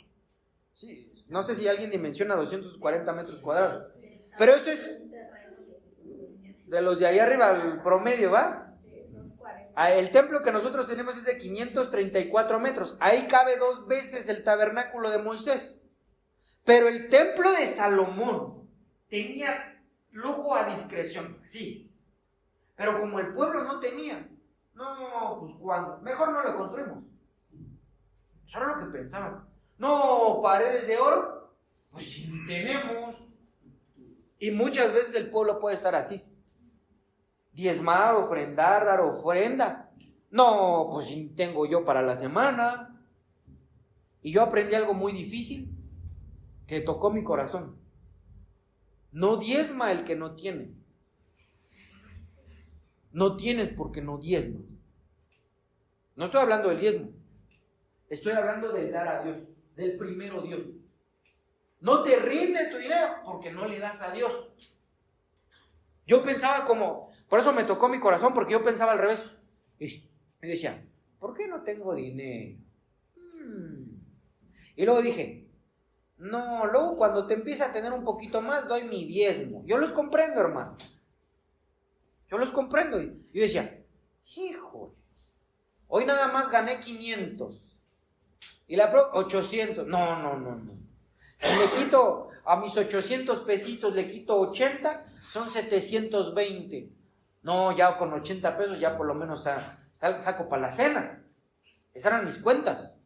Sí. No sé si alguien dimensiona 240 metros cuadrados. Pero eso es de los de ahí arriba, el promedio, ¿va? El templo que nosotros tenemos es de 534 metros. Ahí cabe 2 veces el tabernáculo de Moisés. Pero el templo de Salomón tenía lujo a discreción, sí. Pero como el pueblo no tenía, no, pues ¿cuándo? Mejor no lo construimos. Eso era lo que pensaban. No, paredes de oro, pues sí tenemos. Y muchas veces el pueblo puede estar así. Diezmar, ofrendar, dar ofrenda. No, pues sí tengo yo para la semana. Y yo aprendí algo muy difícil que tocó mi corazón. No diezma el que no tiene. No tienes porque no diezma. No estoy hablando del diezmo. Estoy hablando del dar a Dios, del primero Dios. No te rinde tu dinero porque no le das a Dios. Yo pensaba por eso me tocó mi corazón, porque yo pensaba al revés. Y me decía, ¿por qué no tengo dinero? Y luego dije, no, luego cuando te empieza a tener un poquito más, doy mi diezmo. Yo los comprendo, hermano. Yo los comprendo. Y yo decía, híjole, hoy nada más gané 500. Y la próxima, 800. No. Si le quito a mis 800 pesitos, le quito 80, son 720. No, ya con 80 pesos ya por lo menos saco para la cena. Esas eran mis cuentas.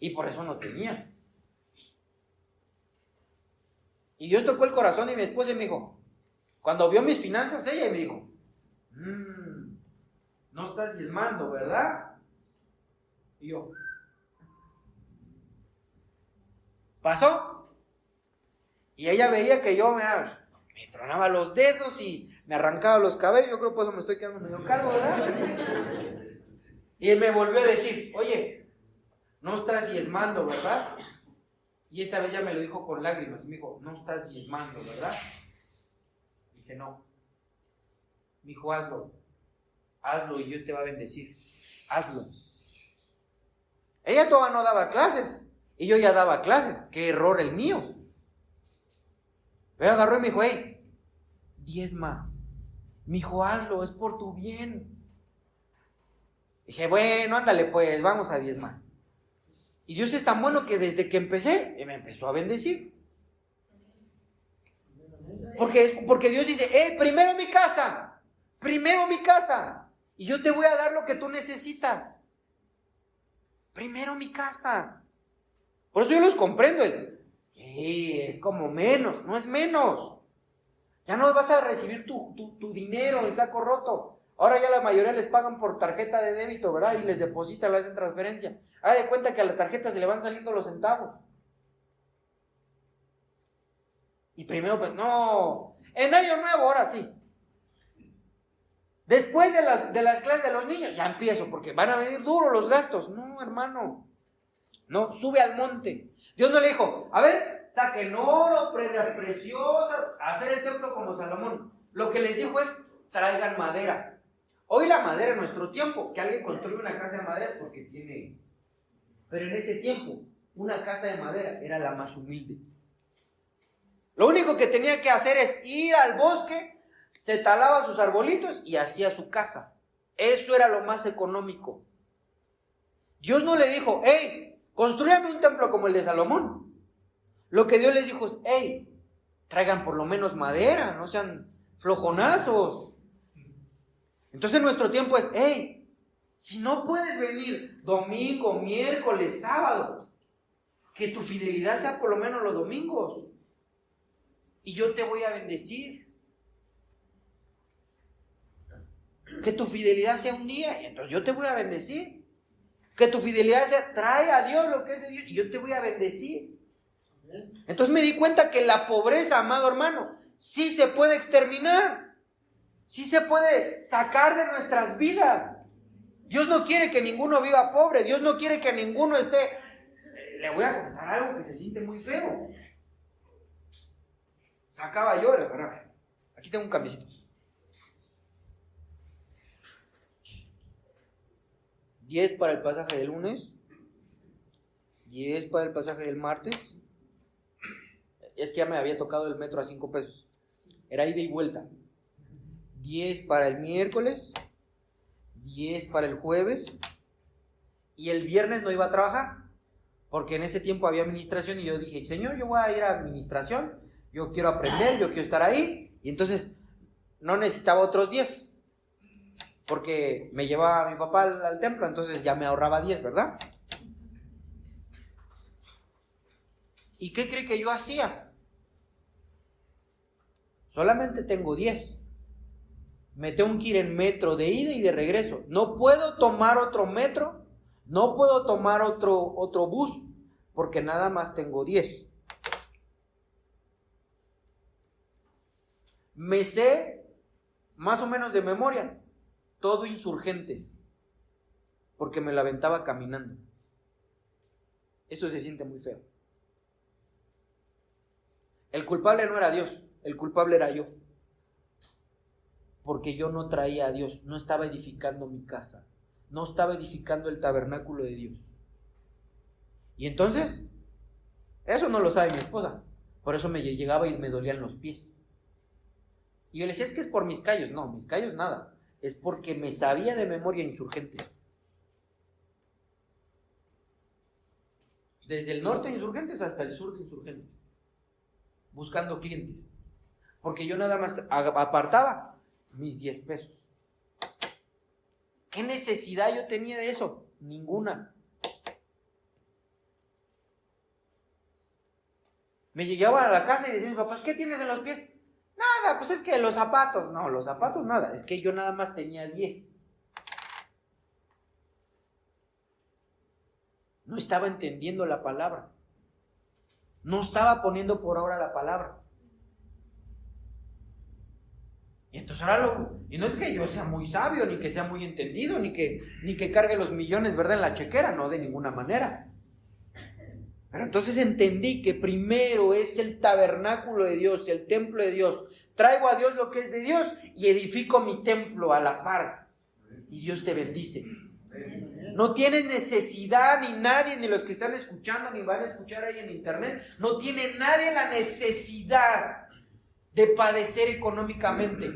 Y por eso no tenía. Y Dios tocó el corazón y mi esposa me dijo, cuando vio mis finanzas, ella me dijo, no estás diezmando, ¿verdad? Y yo, pasó. Y ella veía que yo me tronaba los dedos y me arrancaba los cabellos. Yo creo que por eso me estoy quedando medio calvo, ¿verdad? Y él me volvió a decir, oye, no estás diezmando, ¿verdad? Y esta vez ya me lo dijo con lágrimas. Y me dijo, no estás diezmando, ¿verdad? Dije, no. Me dijo, hazlo y Dios te va a bendecir. Hazlo. Ella todavía no daba clases y yo ya daba clases. Qué error el mío. Me agarró y me dijo, hey, diezma. Me dijo, hazlo, es por tu bien. Dije, bueno, ándale pues, vamos a diezmar. Y Dios es tan bueno que desde que empecé, me empezó a bendecir. Porque Dios dice, primero mi casa. Y yo te voy a dar lo que tú necesitas. Primero mi casa. Por eso yo los comprendo. Es como menos, no es menos. Ya no vas a recibir tu dinero en saco roto. Ahora ya la mayoría les pagan por tarjeta de débito, ¿verdad? Y les depositan, le hacen transferencia. Haga de cuenta que a la tarjeta se le van saliendo los centavos. Y primero, pues, no. En Año Nuevo, ahora sí. Después de las clases de los niños, ya empiezo, porque van a venir duros los gastos. No, hermano. No, sube al monte. Dios no le dijo, a ver, saquen oro, prendas preciosas, hacer el templo como Salomón. Lo que les dijo es, traigan madera. Hoy la madera en nuestro tiempo, que alguien construye una casa de madera es porque tiene. Pero en ese tiempo, una casa de madera era la más humilde. Lo único que tenía que hacer es ir al bosque, se talaba sus arbolitos y hacía su casa. Eso era lo más económico. Dios no le dijo, hey, construyame un templo como el de Salomón. Lo que Dios les dijo es, hey, traigan por lo menos madera, no sean flojonazos. Entonces nuestro tiempo es, hey, si no puedes venir domingo, miércoles, sábado, que tu fidelidad sea por lo menos los domingos. Y yo te voy a bendecir. Que tu fidelidad sea un día, y entonces yo te voy a bendecir. Que tu fidelidad sea, trae a Dios lo que es de Dios, y yo te voy a bendecir. Entonces me di cuenta que la pobreza, amado hermano, sí se puede exterminar. Sí se puede sacar de nuestras vidas. Dios no quiere que ninguno viva pobre. Dios no quiere que ninguno esté. Le voy a contar algo que se siente muy feo. Sacaba yo, aquí tengo un camisito. 10 para el pasaje del lunes, 10 para el pasaje del martes. Es que ya me había tocado el metro a 5 pesos. Era ida y vuelta. 10 para el miércoles, 10 para el jueves, y el viernes no iba a trabajar, porque en ese tiempo había administración, y yo dije, Señor, yo voy a ir a administración, yo quiero aprender, yo quiero estar ahí, y entonces no necesitaba otros 10, porque me llevaba a mi papá al templo, entonces ya me ahorraba 10, ¿verdad? ¿Y qué cree que yo hacía? Solamente tengo 10. Me tengo que ir en metro de ida y de regreso. No puedo tomar otro metro, no puedo tomar otro bus, porque nada más tengo 10. Me sé, más o menos de memoria, todo Insurgentes, porque me la aventaba caminando. Eso se siente muy feo. El culpable no era Dios, el culpable era yo. Porque yo no traía a Dios, no estaba edificando mi casa, no estaba edificando el tabernáculo de Dios. Y entonces, eso no lo sabe mi esposa, por eso me llegaba y me dolían los pies. Y yo le decía, es que es por mis callos. No, mis callos nada, es porque me sabía de memoria Insurgentes. Desde el norte de Insurgentes hasta el sur de Insurgentes, buscando clientes. Porque yo nada más apartaba mis 10 pesos. ¿Qué necesidad yo tenía de eso? Ninguna. Me llegaba a la casa y decía, mis papás, ¿qué tienes en los pies? Nada, pues es que los zapatos. No, los zapatos nada, es que yo nada más tenía 10. No estaba entendiendo la palabra. No estaba poniendo por obra la palabra. Y entonces ahora y no es que yo sea muy sabio, ni que sea muy entendido, ni que cargue los millones, ¿verdad?, en la chequera, no, de ninguna manera. Pero entonces entendí que primero es el tabernáculo de Dios, el templo de Dios. Traigo a Dios lo que es de Dios y edifico mi templo a la par. Y Dios te bendice. No tienes necesidad, ni nadie, ni los que están escuchando, ni van a escuchar ahí en internet, no tiene nadie la necesidad de padecer económicamente.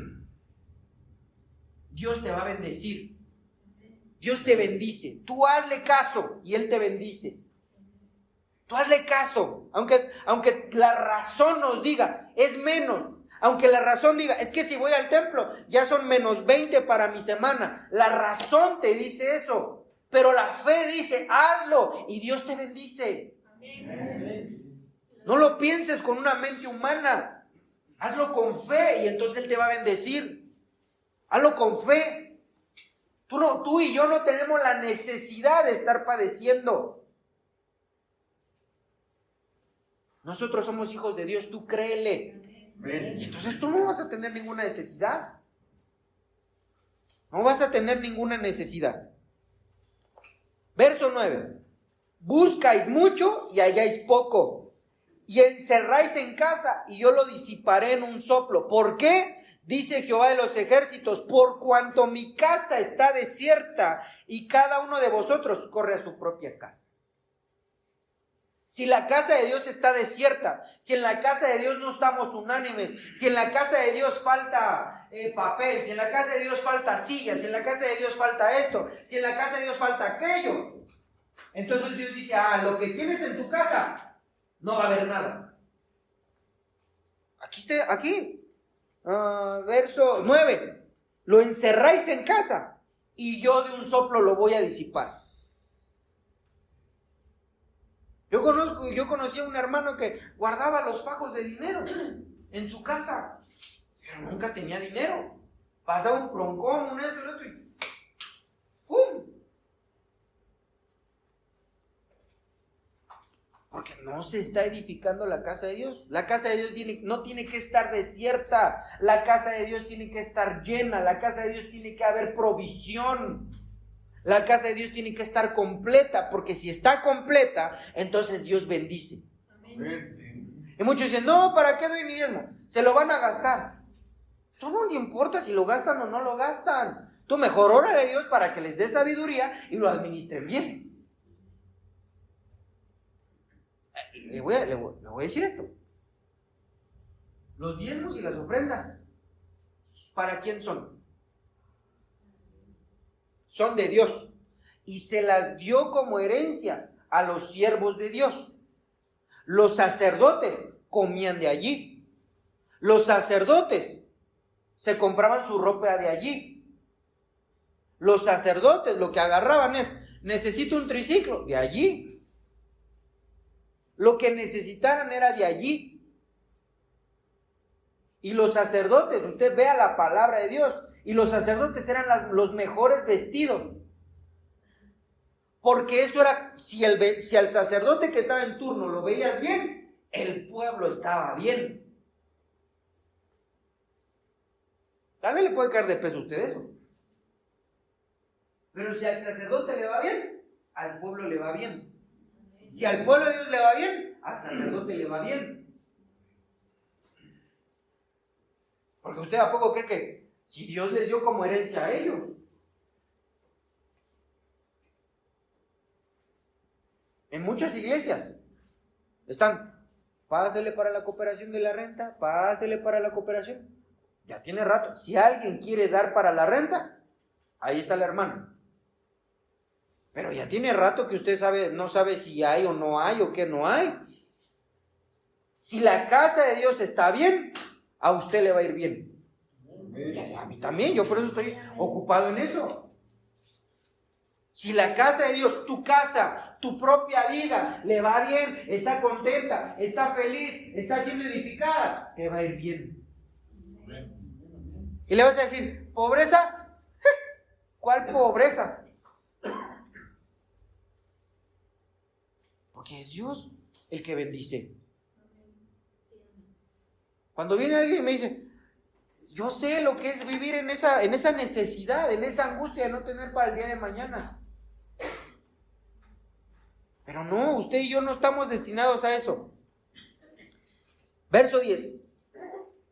Dios te va a bendecir. Dios te bendice. Tú hazle caso y Él te bendice. Tú hazle caso, aunque la razón nos diga, es menos. Aunque la razón diga, es que si voy al templo, ya son menos 20 para mi semana. La razón te dice eso, pero la fe dice, hazlo y Dios te bendice. Amén. No lo pienses con una mente humana. Hazlo con fe y entonces Él te va a bendecir. Hazlo con fe. Tú y yo no tenemos la necesidad de estar padeciendo. Nosotros somos hijos de Dios, tú créele. Y entonces tú no vas a tener ninguna necesidad. No vas a tener ninguna necesidad. Verso 9. Buscáis mucho y halláis poco. Y encerráis en casa y yo lo disiparé en un soplo. ¿Por qué? Dice Jehová de los ejércitos, por cuanto mi casa está desierta y cada uno de vosotros corre a su propia casa. Si la casa de Dios está desierta, si en la casa de Dios no estamos unánimes, si en la casa de Dios falta papel, si en la casa de Dios falta sillas, si en la casa de Dios falta esto, si en la casa de Dios falta aquello, entonces Dios dice, lo que tienes en tu casa, no va a haber nada. Aquí, verso 9, lo encerráis en casa y yo de un soplo lo voy a disipar. Yo conocí a un hermano que guardaba los fajos de dinero en su casa, pero nunca tenía dinero. Pasaba un broncón, un esto, el otro y ¡fum! Porque no se está edificando la casa de Dios. La casa de Dios no tiene que estar desierta. La casa de Dios tiene que estar llena. La casa de Dios tiene que haber provisión. La casa de Dios tiene que estar completa. Porque si está completa, entonces Dios bendice. Amén. Y muchos dicen, no, ¿para qué doy mi diezmo? Se lo van a gastar. Tú no le importa si lo gastan o no lo gastan. Tú mejor ora a Dios para que les dé sabiduría y lo administren bien. Le voy a decir esto. Los diezmos y las ofrendas, ¿para quién son? Son de Dios. Y se las dio como herencia a los siervos de Dios. Los sacerdotes comían de allí. Los sacerdotes se compraban su ropa de allí. Los sacerdotes lo que agarraban es, necesito un triciclo, de allí. Lo que necesitaran era de allí. Y los sacerdotes, usted vea la palabra de Dios, y los sacerdotes eran los mejores vestidos. Porque eso era, si al sacerdote que estaba en turno lo veías bien, el pueblo estaba bien. Tal vez le puede caer de peso a usted eso. Pero si al sacerdote le va bien, al pueblo le va bien. Si al pueblo de Dios le va bien, al sacerdote le va bien. Porque usted ¿a poco cree que si Dios les dio como herencia a ellos? En muchas iglesias están, pásele para la cooperación de la renta, pásele para la cooperación. Ya tiene rato. Si alguien quiere dar para la renta, ahí está el hermano. Pero ya tiene rato que usted no sabe si hay o no hay o qué no hay. Si la casa de Dios está bien, a usted le va a ir bien. Y a mí también, yo por eso estoy ocupado en eso. Si la casa de Dios, tu casa, tu propia vida, le va bien, está contenta, está feliz, está siendo edificada, te va a ir bien. Y le vas a decir, ¿pobreza? ¿Cuál pobreza? Porque es Dios el que bendice. Cuando viene alguien y me dice, yo sé lo que es vivir en esa necesidad, en esa angustia de no tener para el día de mañana. Pero no, usted y yo no estamos destinados a eso. Verso 10.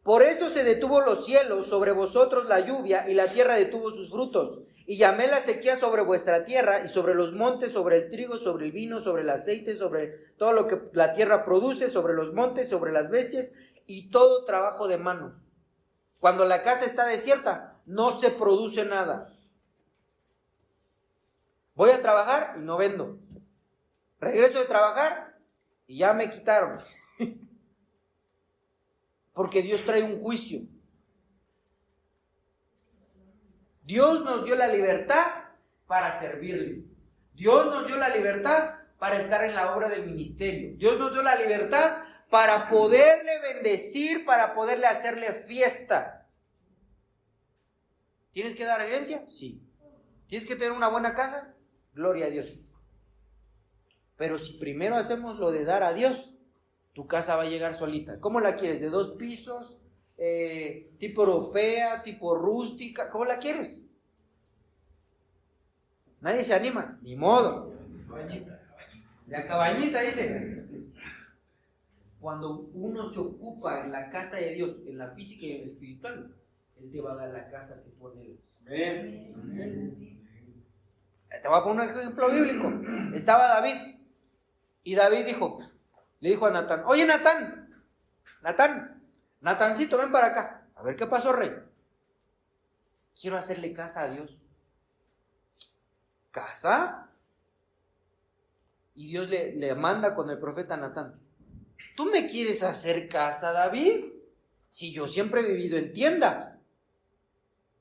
Por eso se detuvo los cielos sobre vosotros la lluvia, y la tierra detuvo sus frutos. Y llamé la sequía sobre vuestra tierra, y sobre los montes, sobre el trigo, sobre el vino, sobre el aceite, sobre todo lo que la tierra produce, sobre los montes, sobre las bestias, y todo trabajo de mano. Cuando la casa está desierta, no se produce nada. Voy a trabajar y no vendo. Regreso de trabajar y ya me quitaron. Porque Dios trae un juicio. Dios nos dio la libertad para servirle. Dios nos dio la libertad para estar en la obra del ministerio. Dios nos dio la libertad para poderle bendecir, para poderle hacerle fiesta. ¿Tienes que dar herencia? Sí. ¿Tienes que tener una buena casa? Gloria a Dios. Pero si primero hacemos lo de dar a Dios, tu casa va a llegar solita. ¿Cómo la quieres? ¿De 2 pisos? ¿Tipo europea? ¿Tipo rústica? ¿Cómo la quieres? Nadie se anima. Ni modo. La cabañita dice. Cuando uno se ocupa en la casa de Dios, en la física y en la espiritual, Él te va a dar la casa que pone Dios. Amén. Te voy a poner un ejemplo bíblico. Estaba David. Y David le dijo a Natán, oye Natancito, ven para acá. A ver, ¿qué pasó, rey? Quiero hacerle casa a Dios. ¿Casa? Y Dios le manda con el profeta Natán. ¿Tú me quieres hacer casa, David? Si yo siempre he vivido en tienda.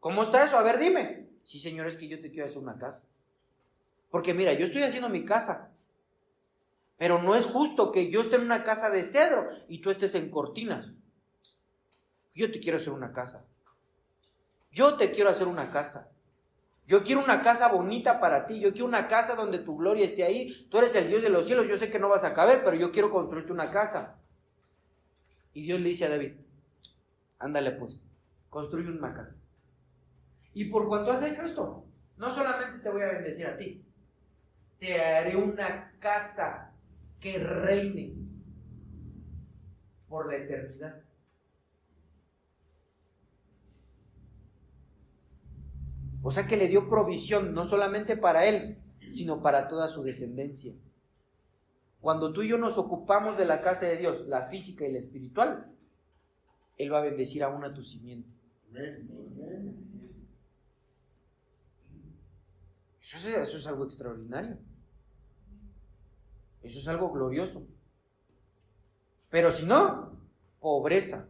¿Cómo está eso? A ver, dime. Sí, señor, es que yo te quiero hacer una casa. Porque mira, yo estoy haciendo mi casa. Pero no es justo que yo esté en una casa de cedro y tú estés en cortinas. Yo te quiero hacer una casa. Yo te quiero hacer una casa. Yo quiero una casa bonita para ti. Yo quiero una casa donde tu gloria esté ahí. Tú eres el Dios de los cielos. Yo sé que no vas a caber, pero yo quiero construirte una casa. Y Dios le dice a David, ándale pues, construye una casa. Y por cuanto has hecho esto, no solamente te voy a bendecir a ti, te haré una casa que reine por la eternidad. O sea que le dio provisión no solamente para él, sino para toda su descendencia. Cuando tú y yo nos ocupamos de la casa de Dios, la física y la espiritual, Él va a bendecir aún a tu simiente. Eso es algo extraordinario. Eso es algo glorioso. Pero si no, pobreza.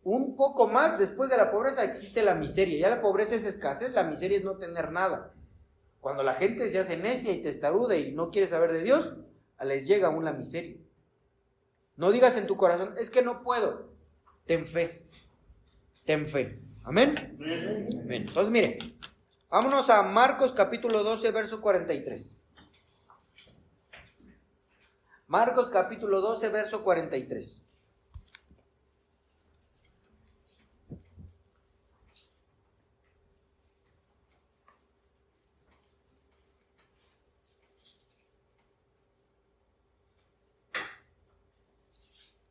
Un poco más después de la pobreza existe la miseria. Ya la pobreza es escasez, la miseria es no tener nada. Cuando la gente se hace necia y testaruda y no quiere saber de Dios, les llega aún la miseria. No digas en tu corazón, es que no puedo. Ten fe. Ten fe. Amén. Amén. Entonces, mire, vámonos a Marcos capítulo 12, verso 43. Marcos capítulo 12, verso 43.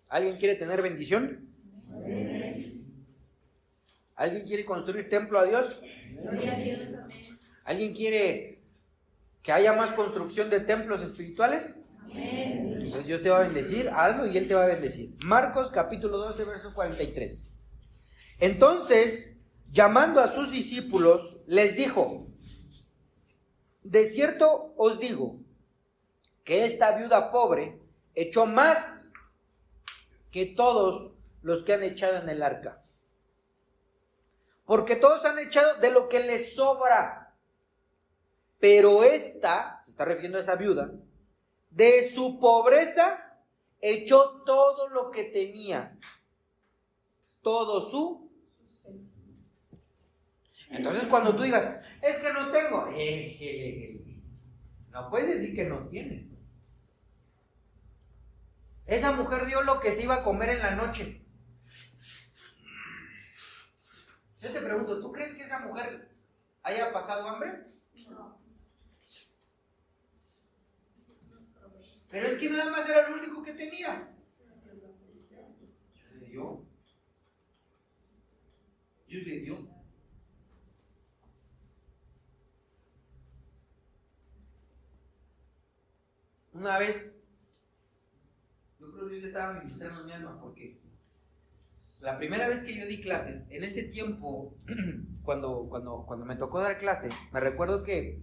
¿Alguien quiere tener bendición? ¿Alguien quiere construir templo a Dios? ¿Alguien quiere que haya más construcción de templos espirituales? Entonces Dios te va a bendecir, hazlo y Él te va a bendecir. Marcos capítulo 12, verso 43. Entonces, llamando a sus discípulos, les dijo: de cierto os digo que esta viuda pobre echó más que todos los que han echado en el arca. Porque todos han echado de lo que les sobra. Pero esta, se está refiriendo a esa viuda, de su pobreza echó todo lo que tenía. Todo su. Entonces cuando tú digas, es que no tengo, no puedes decir que no tienes. Esa mujer dio lo que se iba a comer en la noche. Yo te pregunto, ¿tú crees que esa mujer haya pasado hambre? No. Pero es que nada más era lo único que tenía. Dios le dio. Dios le dio. Una vez, yo creo que Dios estaba ministrando mi alma, porque la primera vez que yo di clase, en ese tiempo, cuando me tocó dar clase, me recuerdo que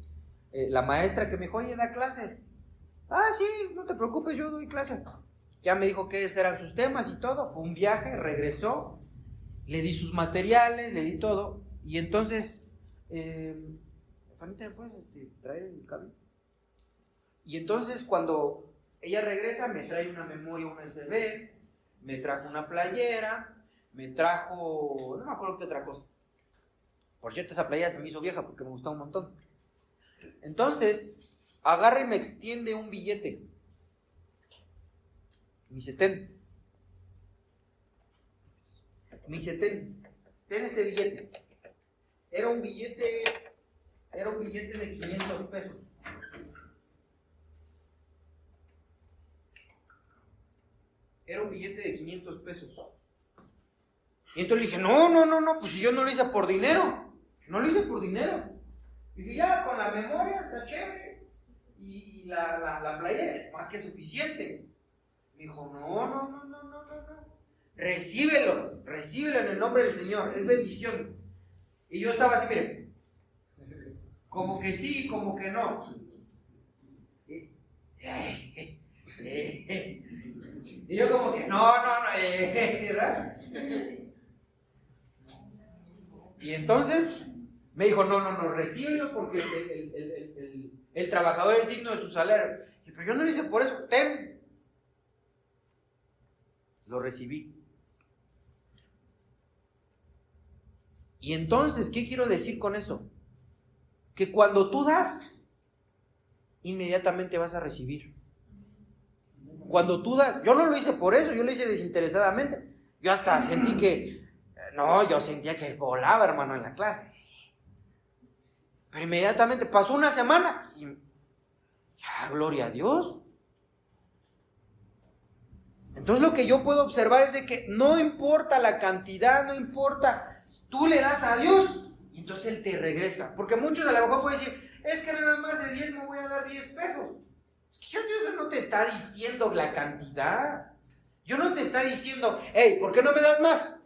la maestra que me dijo, oye, da clase. Ah, sí, no te preocupes, yo doy clase. Ya me dijo qué eran sus temas y todo. Fue un viaje, regresó, le di sus materiales, le di todo. Y entonces, ¿me puedes traer el cable? Y entonces cuando ella regresa, me trae una memoria USB, me trajo una playera, me trajo, no me acuerdo qué otra cosa. Por cierto, esa playera se me hizo vieja porque me gustó un montón. Entonces, agarra y me extiende un billete. Me dice, ten este billete. Era un billete de 500 pesos. Era un billete de 500 pesos. Y entonces le dije, no, pues si yo no lo hice por dinero. No lo hice por dinero. Dije, ya, con la memoria está chévere. Y la playera es más que suficiente. Me dijo, no. Recíbelo en el nombre del Señor. Es bendición. Y yo estaba así, miren. Como que sí, como que no. Y yo como que, no, ¿verdad? Y entonces me dijo, no, recíbelo porque el trabajador es digno de su salario. Y, pero yo no lo hice por eso, ten. Lo recibí. Y entonces, ¿qué quiero decir con eso? Que cuando tú das, inmediatamente vas a recibir. Cuando tú das, yo no lo hice por eso, yo lo hice desinteresadamente. Yo hasta sentí que, yo sentía que volaba, hermano, en la clase. Pero inmediatamente pasó una semana y ya, gloria a Dios. Entonces lo que yo puedo observar es de que no importa la cantidad, no importa, tú le das a Dios y entonces Él te regresa. Porque muchos a lo mejor pueden decir, es que nada más de 10 me voy a dar 10 pesos. Es que Dios no te está diciendo la cantidad. Yo no te está diciendo, hey, ¿por qué no me das más?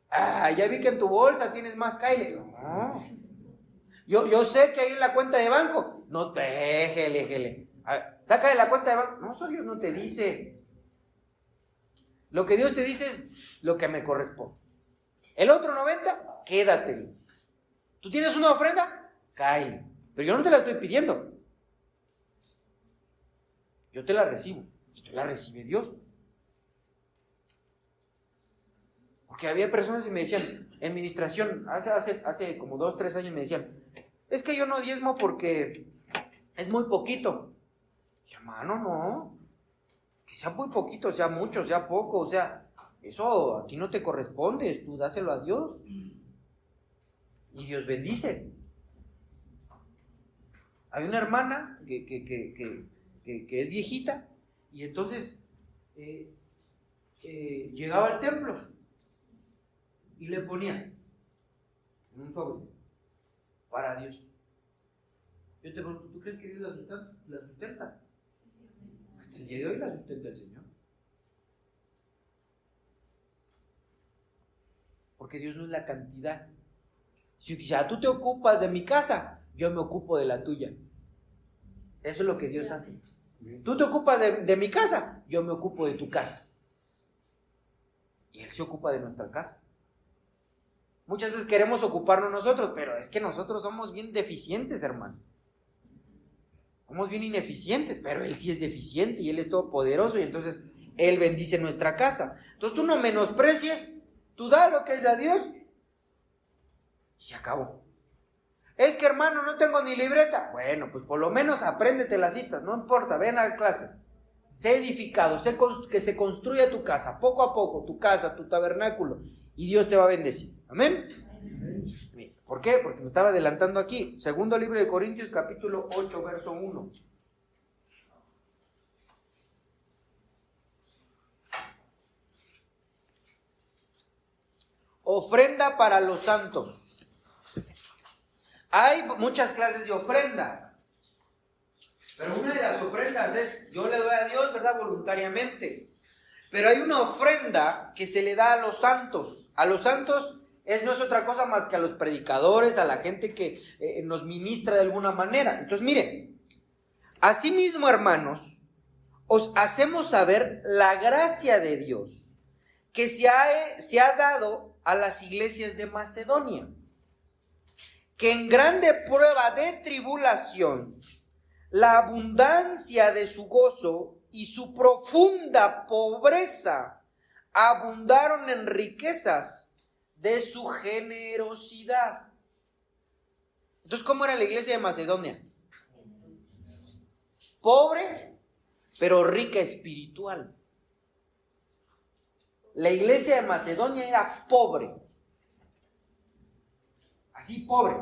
Ah, ya vi que en tu bolsa tienes más, cáele. No. Yo sé que ahí en la cuenta de banco, no, déjele. A ver, saca de la cuenta de banco. No, eso Dios no te dice. Lo que Dios te dice es lo que me corresponde. El otro 90, quédatelo. ¿Tú tienes una ofrenda? Cáele. Pero yo no te la estoy pidiendo. Yo te la recibo. Y te la recibe Dios. Porque había personas que me decían, en administración, hace como 2, 3 años me decían, es que yo no diezmo porque es muy poquito. Y hermano, no, que sea muy poquito, sea mucho, sea poco, o sea, eso a ti no te corresponde, tú dáselo a Dios. Y Dios bendice. Hay una hermana que es viejita y entonces llegaba al templo y le ponía en un sobre para Dios. Yo te pregunto, ¿tú crees que Dios la sustenta? Hasta el día de hoy la sustenta el Señor. Porque Dios no es la cantidad. Si tú te ocupas de mi casa, yo me ocupo de la tuya. Eso es lo que Dios hace. Tú te ocupas de mi casa, yo me ocupo de tu casa. Y Él se ocupa de nuestra casa. Muchas veces queremos ocuparnos nosotros, pero es que nosotros somos bien deficientes, hermano. Somos bien ineficientes, pero Él sí es deficiente y Él es todopoderoso y entonces Él bendice nuestra casa. Entonces tú no menosprecies, tú da lo que es de Dios y se acabó. Es que hermano, no tengo ni libreta. Bueno, pues por lo menos apréndete las citas, no importa, ven a la clase. Sé edificado, que se construya tu casa, poco a poco, tu casa, tu tabernáculo, y Dios te va a bendecir. ¿Amén? Amén. ¿Por qué? Porque me estaba adelantando aquí. Segundo libro de Corintios, capítulo 8, verso 1. Ofrenda para los santos. Hay muchas clases de ofrenda, pero una de las ofrendas es, yo le doy a Dios, ¿verdad? Voluntariamente. Pero hay una ofrenda que se le da a los santos. A los santos no es otra cosa más que a los predicadores, a la gente que nos ministra de alguna manera. Entonces, miren, asimismo, hermanos, os hacemos saber la gracia de Dios que se ha dado a las iglesias de Macedonia, que en grande prueba de tribulación, la abundancia de su gozo y su profunda pobreza abundaron en riquezas de su generosidad. Entonces, ¿cómo era la iglesia de Macedonia? Pobre, pero rica espiritual. La iglesia de Macedonia era pobre. Así pobre.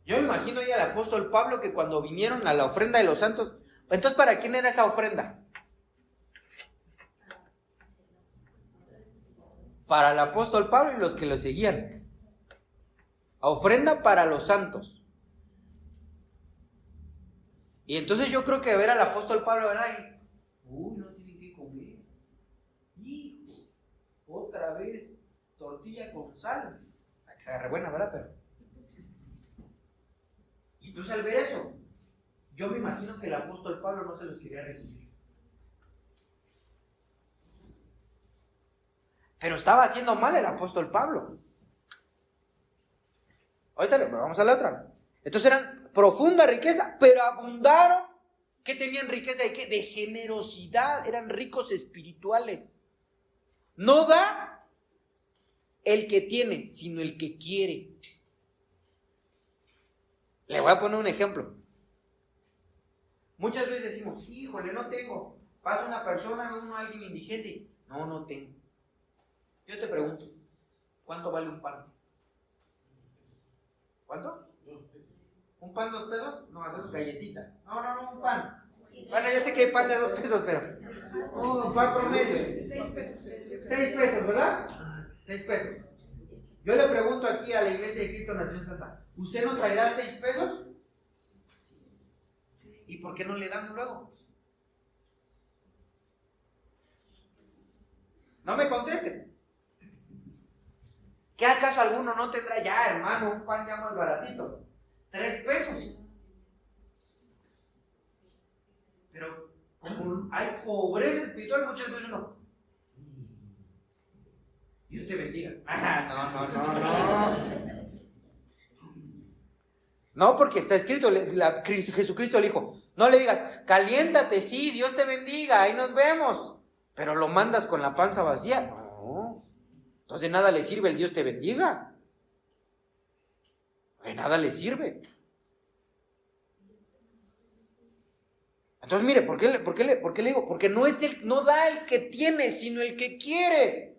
Yo me imagino ahí al apóstol Pablo que cuando vinieron a la ofrenda de los santos, entonces ¿para quién era esa ofrenda? Para el apóstol Pablo y los que lo seguían. Ofrenda para los santos. Y entonces yo creo que ver al apóstol Pablo, ¿verdad? No tienen que comer. Hijo, otra vez tortilla con sal. Que se agarre buena, ¿verdad? Pero. Y entonces al ver eso, yo me imagino que el apóstol Pablo no se los quería recibir. Pero estaba haciendo mal el apóstol Pablo. Ahorita vamos a la otra. Entonces eran profunda riqueza, pero abundaron. ¿Qué tenían riqueza de qué? De generosidad. Eran ricos espirituales. No da el que tiene, sino el que quiere. Le voy a poner un ejemplo. Muchas veces decimos, híjole, no tengo. Pasa una persona, alguien indigente. No tengo. Yo te pregunto, ¿cuánto vale un pan? ¿Cuánto? 2 pesos. ¿Un pan 2 pesos? No, eso es galletita. No, un pan. Bueno, yo sé que hay pan de 2 pesos, pero un pan promedio. 6 pesos. 6 pesos, ¿verdad? 6 pesos. Yo le pregunto aquí a la Iglesia de Cristo Nación Santa, ¿usted no traerá 6 pesos? ¿Y por qué no le dan luego? No me contesten. ¿Qué acaso alguno no tendrá ya, hermano, un pan ya más baratito? 3 pesos. Pero como hay pobreza espiritual, muchas veces uno, Dios te bendiga. No. No, porque está escrito, Jesucristo le dijo, no le digas, caliéntate, sí, Dios te bendiga, ahí nos vemos. pero lo mandas con la panza vacía. No. Entonces de nada le sirve el Dios te bendiga. De nada le sirve. Entonces mire, ¿por qué le digo? Porque no da el que tiene, sino el que quiere.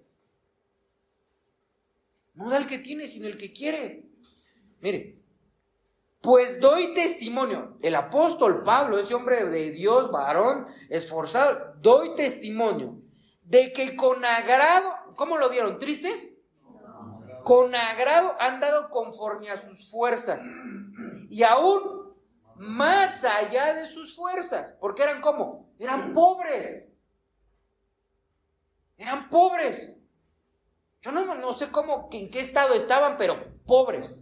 No da el que tiene, sino el que quiere. Mire, pues doy testimonio. El apóstol Pablo, ese hombre de Dios, varón, esforzado, doy testimonio de que con agrado, ¿cómo lo dieron? ¿Tristes? Con agrado han dado conforme a sus fuerzas. Y aún más allá de sus fuerzas. Porque eran ¿cómo? Eran pobres. Eran pobres. Yo no sé cómo, en qué estado estaban, pero pobres.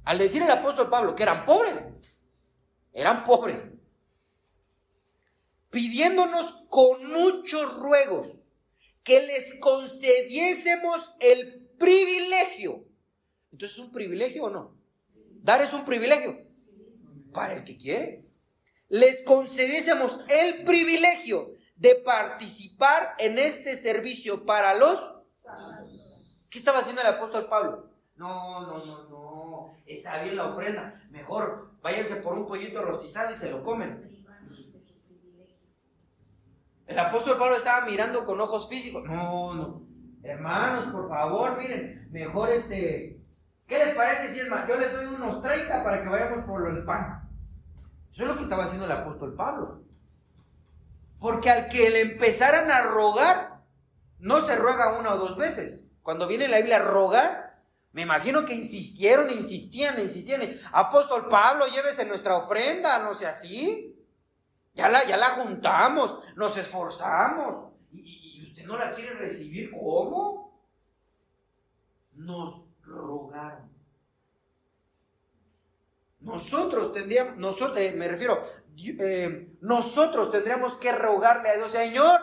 Al decir el apóstol Pablo que eran pobres, pidiéndonos con muchos ruegos que les concediésemos el privilegio. Entonces, ¿es un privilegio o no? Dar es un privilegio para el que quiere. Les concediésemos el privilegio de participar en este servicio para los santos. ¿Qué estaba haciendo el apóstol Pablo? No, está bien la ofrenda, mejor váyanse por un pollito rostizado y se lo comen. El apóstol Pablo estaba mirando con ojos físicos. No, hermanos, por favor, miren, mejor ¿qué les parece si es más? Yo les doy unos 30 para que vayamos por el pan. Eso es lo que estaba haciendo el apóstol Pablo. Porque al que le empezaran a rogar, no se ruega una o dos veces. Cuando viene la Biblia rogar, me imagino que insistían. Apóstol Pablo, llévese nuestra ofrenda, no sea así. Ya la juntamos, nos esforzamos. ¿Y usted no la quiere recibir? ¿Cómo? Nos rogaron. Nosotros tendríamos que rogarle a Dios: Señor,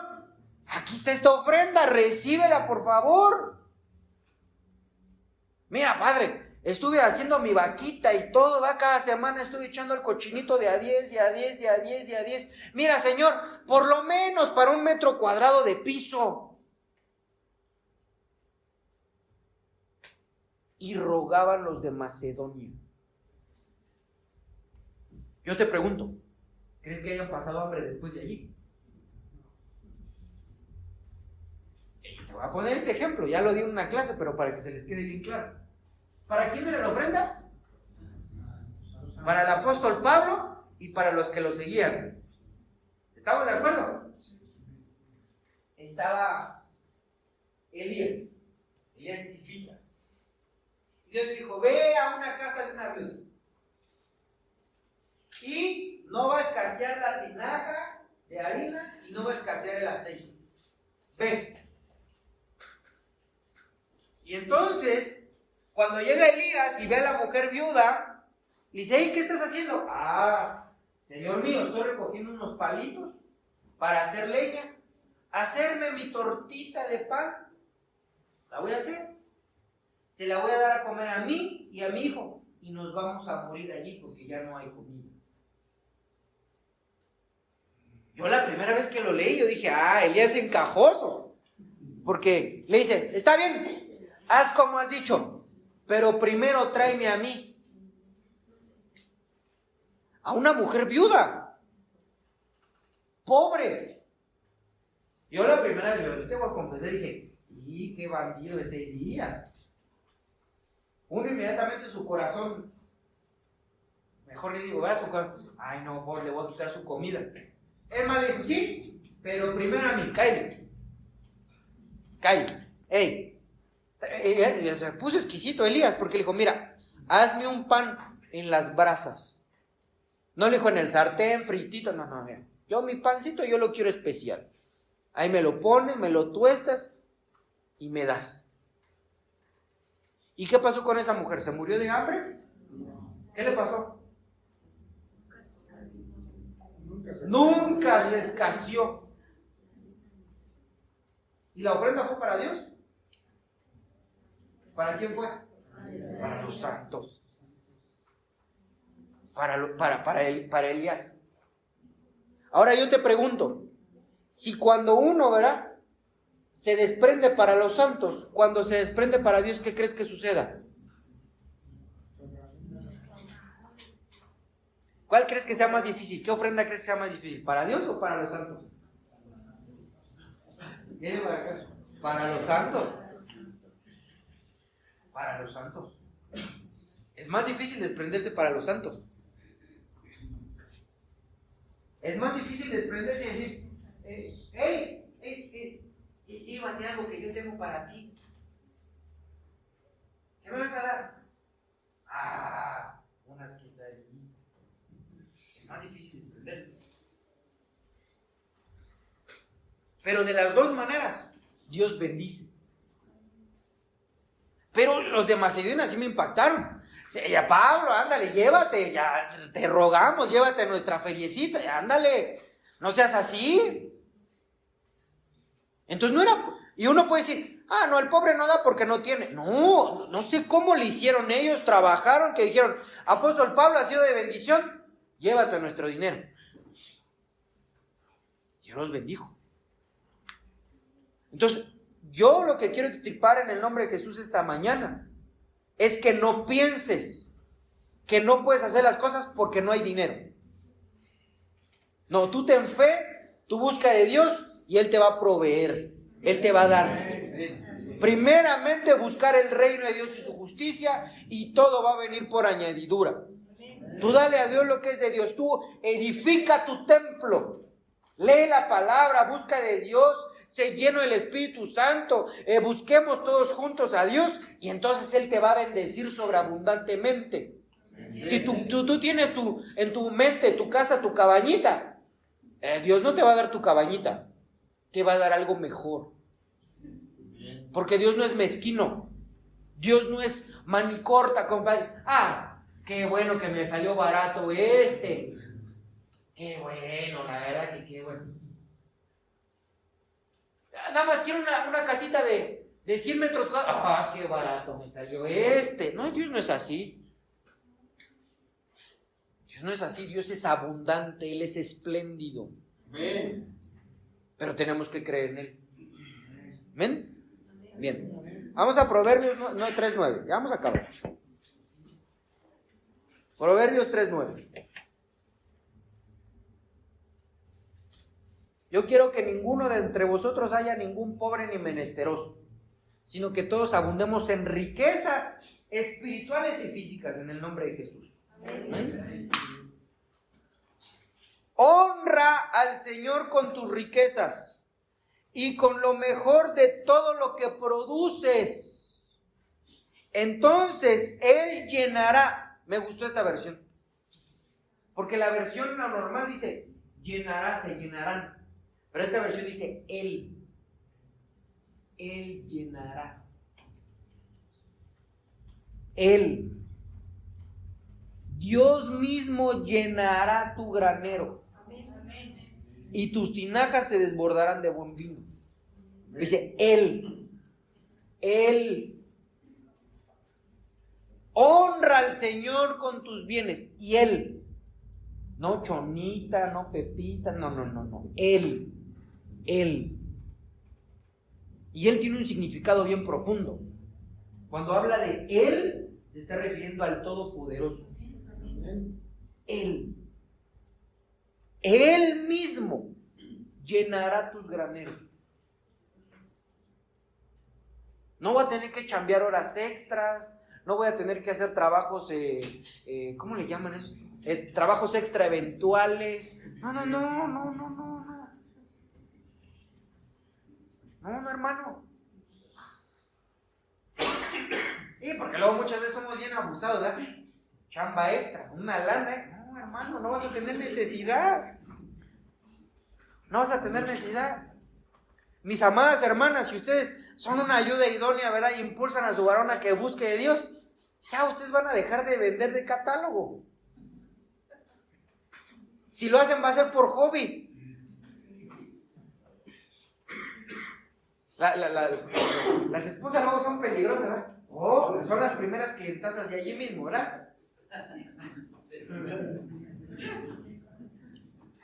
aquí está esta ofrenda, recíbela por favor. Mira, Padre, estuve haciendo mi vaquita y todo, cada semana estuve echando el cochinito de a 10. Mira, Señor, por lo menos para 1 metro cuadrado de piso. Y rogaban los de Macedonia. Yo te pregunto, ¿crees que hayan pasado hambre después de allí? Te voy a poner este ejemplo, ya lo di en una clase, pero para que se les quede bien claro. ¿Para quién era la ofrenda? Para el apóstol Pablo y para los que lo seguían. ¿Estamos de acuerdo? Estaba Elías Tisbita. Y Dios le dijo: ve a una casa de una viuda y no va a escasear la tinaja de harina y no va a escasear el aceite. Ve. Y entonces, cuando llega Elías y ve a la mujer viuda, le dice: hey, ¿qué estás haciendo? Señor mío, estoy recogiendo unos palitos para hacer leña, hacerme mi tortita de pan. La voy a hacer. Se la voy a dar a comer a mí y a mi hijo. Y nos vamos a morir allí porque ya no hay comida. Yo la primera vez que lo leí, yo dije: Elías es encajoso. Porque le dice: está bien, haz como has dicho, pero primero tráeme a mí. A una mujer viuda, pobre. Yo la primera vez, yo te voy a confesar, dije: ¡y qué bandido es Elías! Uno inmediatamente su corazón, mejor le digo, su corazón: ay no, por le voy a quitar su comida. Es más, le dijo: sí, pero primero a mí, cállate. Ey. Se puso exquisito Elías, porque le dijo: mira, hazme un pan en las brasas. No le dijo en el sartén, fritito, no, mira. Yo mi pancito, yo lo quiero especial. Ahí me lo pones, me lo tuestas y me das. ¿Y qué pasó con esa mujer? ¿Se murió de hambre? ¿Qué le pasó? Nunca se escaseó. ¿Y la ofrenda fue para Dios? ¿Para quién fue? Para los santos. Para Elías. Ahora yo te pregunto, si cuando uno, ¿verdad?, se desprende para los santos, cuando se desprende para Dios, ¿qué crees que suceda? ¿Cuál crees que sea más difícil? ¿Qué ofrenda crees que sea más difícil? ¿Para Dios o para los santos? Para los santos. Para los santos. Es más difícil desprenderse para los santos. Es más difícil desprenderse y decir, llévate algo que yo tengo para ti. ¿Qué me vas a dar? Unas quesadillas. Es más difícil desprenderse. Pero de las dos maneras, Dios bendice. Pero los de Macedonia sí me impactaron. Ya, Pablo, ándale, llévate, ya te rogamos, llévate nuestra feriecita, ya, ándale, no seas así. Entonces no era, y uno puede decir, no, el pobre no da porque no tiene. No sé cómo le hicieron ellos, trabajaron, que dijeron, apóstol Pablo ha sido de bendición, llévate nuestro dinero. Dios los bendijo. Entonces, yo lo que quiero extirpar en el nombre de Jesús esta mañana es que no pienses que no puedes hacer las cosas porque no hay dinero. No, tú ten fe, tú busca de Dios y Él te va a proveer, Él te va a dar. Primeramente buscar el reino de Dios y su justicia y todo va a venir por añadidura. Tú dale a Dios lo que es de Dios, tú edifica tu templo, lee la palabra, busca de Dios, sé lleno del Espíritu Santo, busquemos todos juntos a Dios y entonces Él te va a bendecir sobreabundantemente. Si tú tienes en tu mente, tu casa, tu cabañita, Dios no te va a dar tu cabañita, te va a dar algo mejor. Porque Dios no es mezquino, Dios no es manicorta, compadre. Qué bueno que me salió barato qué bueno, la verdad que qué bueno. Nada más quiero una casita de 100 metros cuadrados. Qué barato me salió No, Dios no es así. Dios no es así. Dios es abundante, Él es espléndido. Amén. Pero tenemos que creer en Él. ¿Amén? Bien. Vamos a Proverbios 3:9. Ya vamos a acabar. Proverbios 3:9. Yo quiero que ninguno de entre vosotros haya ningún pobre ni menesteroso, sino que todos abundemos en riquezas espirituales y físicas en el nombre de Jesús. Amén. Honra al Señor con tus riquezas y con lo mejor de todo lo que produces. Entonces Él llenará. Me gustó esta versión, porque la versión normal dice llenará, se llenarán. Pero esta versión dice Él llenará. Él. Dios mismo llenará tu granero. Y tus tinajas se desbordarán de buen vino. Dice Él. Honra al Señor con tus bienes. Y Él. No Chonita, no Pepita, no. Él. Y Él tiene un significado bien profundo. Cuando habla de Él, se está refiriendo al Todopoderoso. Él mismo llenará tus graneros. No voy a tener que chambear horas extras, no voy a tener que hacer trabajos, ¿cómo le llaman esos? Trabajos extra eventuales. No, hermano. Y porque luego muchas veces somos bien abusados, ¿verdad? Chamba extra, una lana. No, hermano, no vas a tener necesidad. Mis amadas hermanas, si ustedes son una ayuda idónea, ¿verdad? Y impulsan a su varón a que busque de Dios, ya ustedes van a dejar de vender de catálogo. Si lo hacen va a ser por hobby. Las esposas luego son peligrosas, ¿verdad? Son las primeras clientazas de allí mismo, ¿verdad?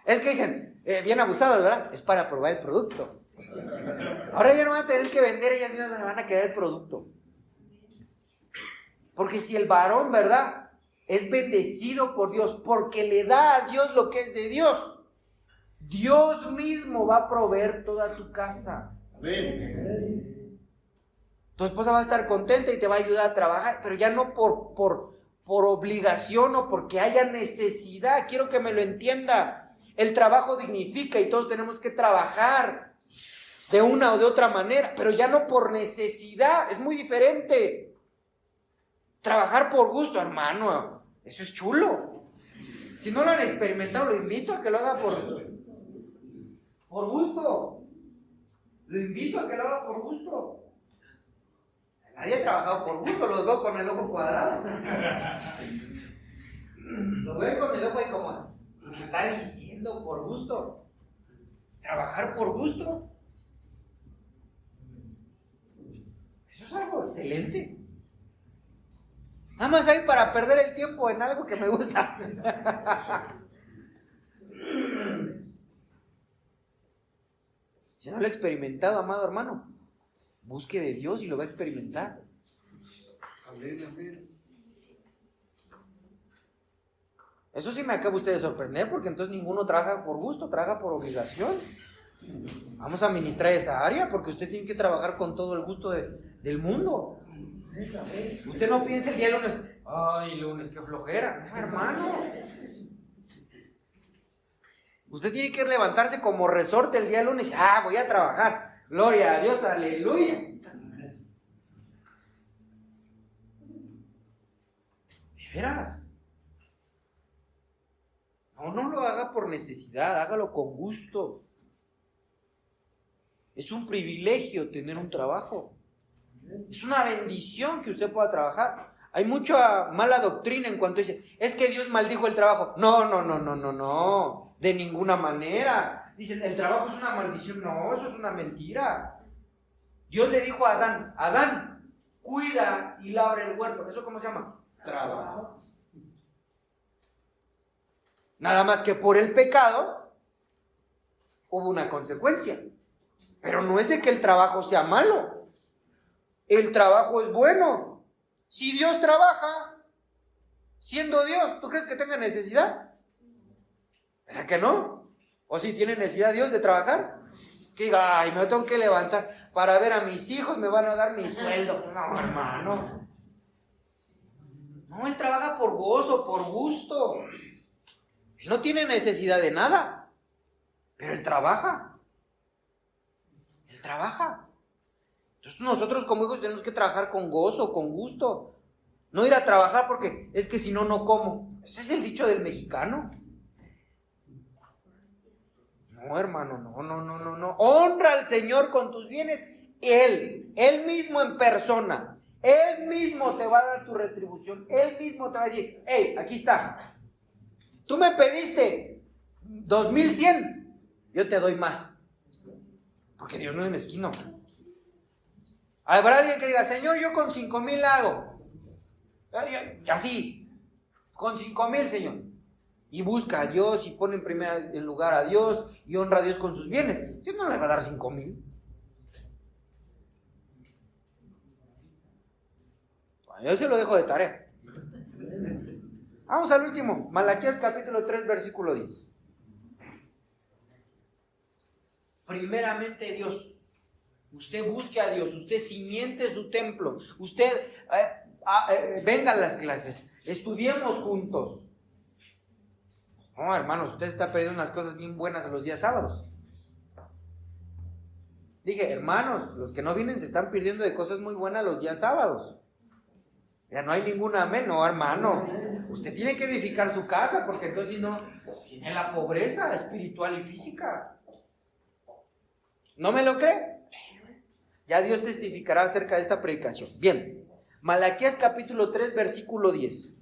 Es que dicen, bien abusadas, ¿verdad? Es para probar el producto. Ahora ya no van a tener que vender, ellas mismas se van a quedar el producto. Porque si el varón, ¿verdad?, es bendecido por Dios, porque le da a Dios lo que es de Dios, Dios mismo va a proveer toda tu casa.
Amén.
Tu esposa va a estar contenta y te va a ayudar a trabajar, pero ya no por obligación o porque haya necesidad. Quiero que me lo entienda. El trabajo dignifica y todos tenemos que trabajar de una o de otra manera, pero ya no por necesidad. Es muy diferente. Trabajar por gusto, hermano, eso es chulo. Si no lo han experimentado, lo invito a que lo haga por gusto. Lo invito a que lo haga por gusto. Nadie ha trabajado por gusto, los veo con el ojo cuadrado. Los veo con el ojo ahí como, ¿qué está diciendo por gusto? Trabajar por gusto. Eso es algo excelente. Nada más hay para perder el tiempo en algo que me gusta. Si no lo he experimentado, amado hermano, busque de Dios y lo va a experimentar.
Amén, amén.
Eso sí me acaba usted de sorprender, porque entonces ninguno trabaja por gusto, trabaja por obligación. Vamos a administrar esa área, porque usted tiene que trabajar con todo el gusto del mundo. Usted no piensa el día lunes, ay, lunes, qué flojera. No, hermano. Usted tiene que levantarse como resorte el día lunes. Voy a trabajar. Gloria a Dios, aleluya. ¿De veras? No lo haga por necesidad, hágalo con gusto. Es un privilegio tener un trabajo. Es una bendición que usted pueda trabajar. Hay mucha mala doctrina en cuanto dice, es que Dios maldijo el trabajo. No, de ninguna manera. Dicen, el trabajo es una maldición. No, eso es una mentira. Dios le dijo a Adán, Adán, cuida y labra el huerto. ¿Eso cómo se llama? Trabajo. Nada más que por el pecado hubo una consecuencia. Pero no es de que el trabajo sea malo. El trabajo es bueno. Si Dios trabaja, siendo Dios, ¿tú crees que tenga necesidad? ¿Verdad que no? ¿O si tiene necesidad Dios de trabajar? Que diga, ay, me tengo que levantar para ver a mis hijos, me van a dar mi sueldo. No, hermano. No, Él trabaja por gozo, por gusto. Él no tiene necesidad de nada, pero Él trabaja. Él trabaja. Entonces nosotros como hijos tenemos que trabajar con gozo, con gusto. No ir a trabajar porque es que si no, no como. Ese es el dicho del mexicano. No, hermano, no. Honra al Señor con tus bienes. Él mismo en persona. Él mismo te va a dar tu retribución. Él mismo te va a decir, hey, aquí está. Tú me pediste 2100, yo te doy más. Porque Dios no es mezquino. Habrá alguien que diga, Señor, yo con 5,000 hago. Así, con 5,000, Señor. Y busca a Dios y pone en lugar a Dios y honra a Dios con sus bienes. Dios no le va a dar 5,000. Yo se lo dejo de tarea. Vamos al último, Malaquías capítulo 3, versículo 10. Primeramente Dios. Usted busque a Dios, usted cimiente su templo, usted venga a las clases, estudiemos juntos. No, hermanos, usted está perdiendo unas cosas bien buenas en los días sábados. Dije, hermanos, los que no vienen se están perdiendo de cosas muy buenas los días sábados. Ya no hay ningún amén, no, hermano. Usted tiene que edificar su casa, porque entonces si no, tiene la pobreza espiritual y física. ¿No me lo cree? Ya Dios testificará acerca de esta predicación. Bien, Malaquías capítulo 3, versículo 10.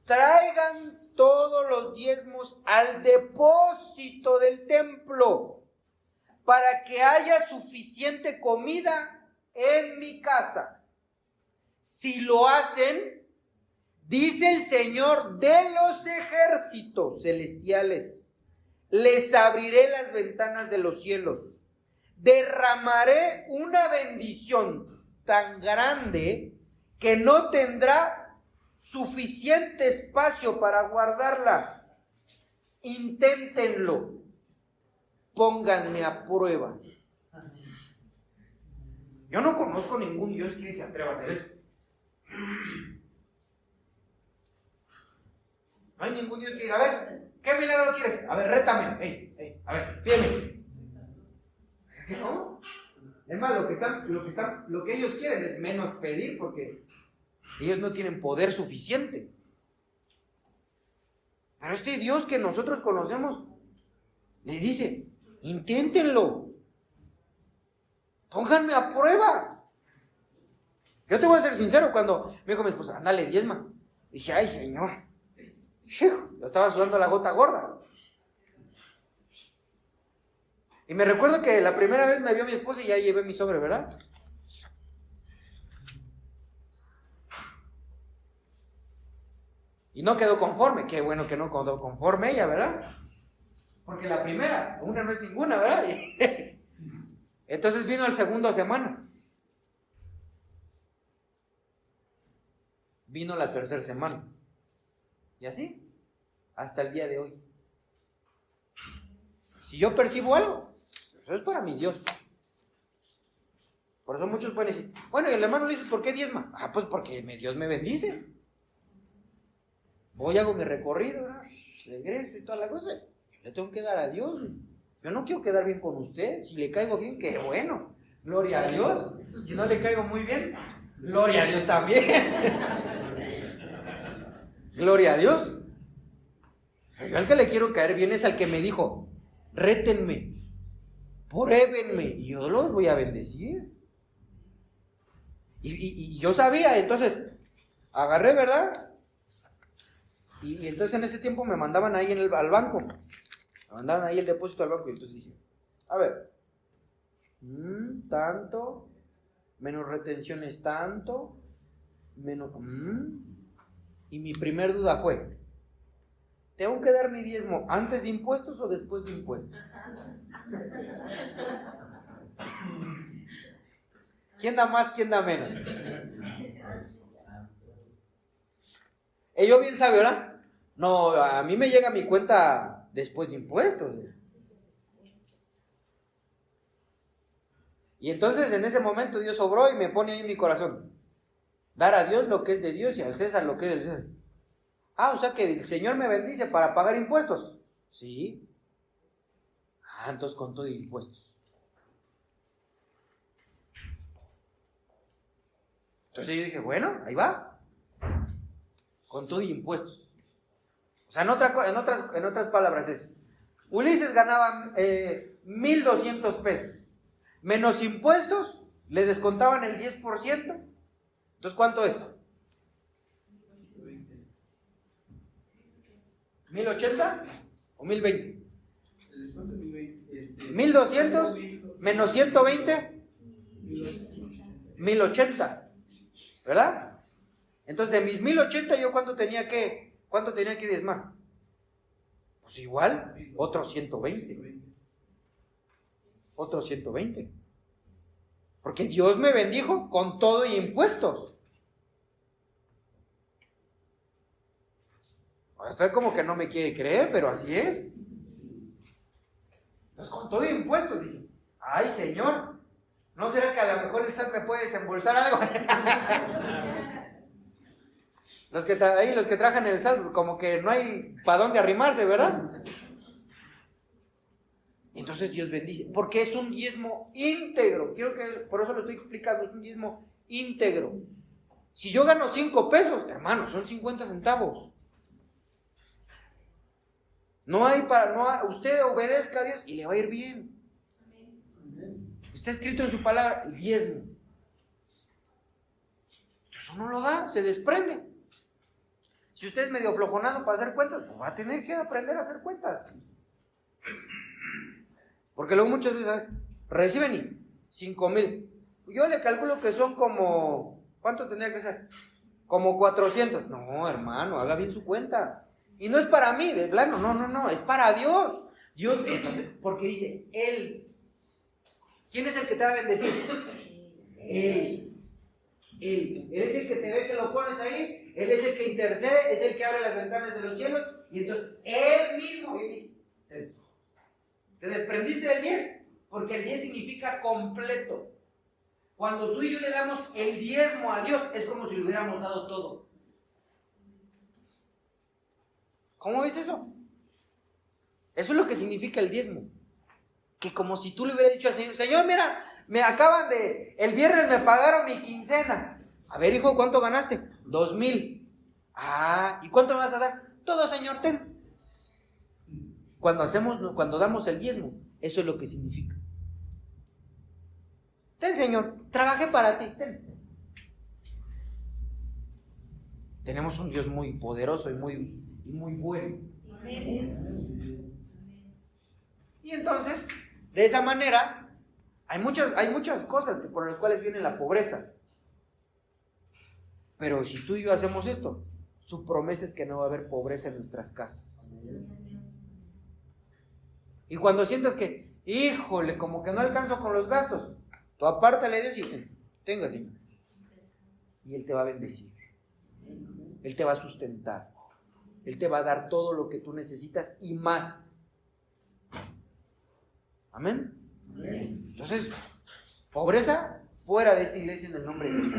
Traigan todos los diezmos al depósito del templo, para que haya suficiente comida en mi casa. Si lo hacen, dice el Señor de los ejércitos celestiales, les abriré las ventanas de los cielos, derramaré una bendición tan grande que no tendrá suficiente espacio para guardarla. Inténtenlo. Pónganme a prueba. Yo no conozco ningún Dios que se atreva a hacer eso. No hay ningún Dios que diga, a ver, ¿qué milagro quieres? A ver, rétame. A ver, fíjame. ¿Qué no? Es más, lo que ellos quieren es menos pedir porque ellos no tienen poder suficiente. Pero este Dios que nosotros conocemos le dice, inténtenlo. Pónganme a prueba. Yo te voy a ser sincero, cuando me dijo mi esposa, ándale, diezma. Dije, ay, Señor. Yo estaba sudando la gota gorda. Y me recuerdo que la primera vez me vio mi esposa y ya llevé mi sobre, ¿verdad? Y no quedó conforme. Qué bueno que no quedó conforme ella, ¿verdad? Porque la primera, una no es ninguna, ¿verdad? Entonces vino el segundo semana. Vino la tercera semana. Y así, hasta el día de hoy. Si yo percibo algo, eso es para mi Dios. Por eso muchos pueden decir, bueno, y el hermano le dice, ¿por qué diezma? Ah, pues porque Dios me bendice. Voy, hago mi recorrido, ¿verdad? Regreso y toda la cosa. Yo le tengo que dar a Dios. Yo no quiero quedar bien con usted. Si le caigo bien, qué bueno. Gloria a Dios. Si no le caigo muy bien, gloria a Dios también. Gloria a Dios. Yo al que le quiero caer bien es al que me dijo, rétenme, pruébenme, y yo los voy a bendecir. Y yo sabía, entonces, agarré, ¿verdad? Y entonces en ese tiempo me mandaban ahí al banco. Me mandaban ahí el depósito al banco. Y entonces dije, a ver, tanto, menos retenciones tanto, menos... Y mi primer duda fue, ¿tengo que dar mi diezmo antes de impuestos o después de impuestos? ¿Quién da más, quién da menos? Yo bien sabe, ¿verdad? No, a mí me llega mi cuenta después de impuestos. Y entonces en ese momento Dios obró y me pone ahí en mi corazón, dar a Dios lo que es de Dios y al César lo que es del César. Ah, o sea que el Señor me bendice para pagar impuestos. Sí. Ah, entonces con todo de impuestos. Entonces yo dije, bueno, ahí va. Con todo y impuestos. O sea, en otras palabras es, Ulises ganaba 1,200 pesos. Menos impuestos, le descontaban el 10%. Entonces, ¿cuánto es? 1,080 o 1,020. 1,200 menos 120, 1,080. ¿Verdad? Entonces, de mis 1,080, ¿yo cuánto tenía que diezmar? Pues igual, otros 120. Otros 120. Porque Dios me bendijo con todo y impuestos. Usted como que no me quiere creer, pero así es. Pues con todo y impuestos, dije, ay, Señor, ¿no será que a lo mejor el SAT me puede desembolsar algo? Los que trabajan en el SAT, como que no hay para dónde arrimarse, ¿verdad? Entonces Dios bendice, porque es un diezmo íntegro. Por eso lo estoy explicando, es un diezmo íntegro. Si yo gano 5 pesos, hermano, son 50 centavos. Usted obedezca a Dios y le va a ir bien. Está escrito en su palabra, el diezmo. Eso no lo da, se desprende. Si usted es medio flojonazo para hacer cuentas, pues va a tener que aprender a hacer cuentas. Porque luego muchas veces reciben 5,000. Yo le calculo que son como, ¿cuánto tendría que ser? Como 400. No, hermano, haga bien su cuenta. Y no es para mí, de plano, no, es para Dios. Dios, entonces, porque dice, Él ¿Quién es el que te va a bendecir? Él. Él es el que te ve que lo pones ahí, Él es el que intercede, es el que abre las ventanas de los cielos, y entonces Él mismo, te desprendiste del 10, porque el 10 significa completo. Cuando tú y yo le damos el diezmo a Dios, es como si le hubiéramos dado todo. ¿Cómo ves eso? Eso es lo que significa el diezmo. Que como si tú le hubieras dicho al Señor, Señor, mira, el viernes me pagaron mi quincena. A ver, hijo, ¿cuánto ganaste? 2,000. ¿Y cuánto me vas a dar? Todo, Señor, ten. Cuando damos el diezmo, eso es lo que significa. Ten, Señor, trabajé para ti, ten. Tenemos un Dios muy poderoso y muy bueno. Y entonces, de esa manera, hay muchas cosas por las cuales viene la pobreza. Pero si tú y yo hacemos esto, su promesa es que no va a haber pobreza en nuestras casas. Y cuando sientas que, híjole, como que no alcanzo con los gastos, tú apártale a Dios y tenga, Señor. Y Él te va a bendecir. Él te va a sustentar. Él te va a dar todo lo que tú necesitas y más. Amén. Entonces, pobreza fuera de esta iglesia en el nombre de Jesús.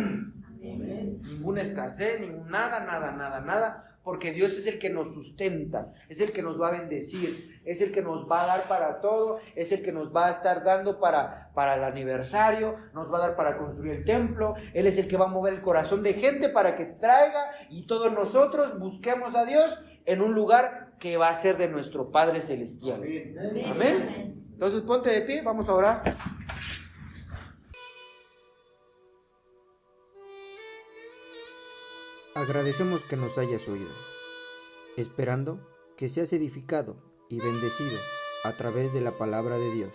Ninguna escasez, nada, porque Dios es el que nos sustenta, es el que nos va a bendecir, es el que nos va a dar para todo, es el que nos va a estar dando para el aniversario, nos va a dar para construir el templo, Él es el que va a mover el corazón de gente para que traiga y todos nosotros busquemos a Dios en un lugar que va a ser de nuestro Padre Celestial. Amén. Entonces ponte de pie, vamos a orar. Agradecemos que nos hayas oído, esperando que seas edificado y bendecido a través de la palabra de Dios.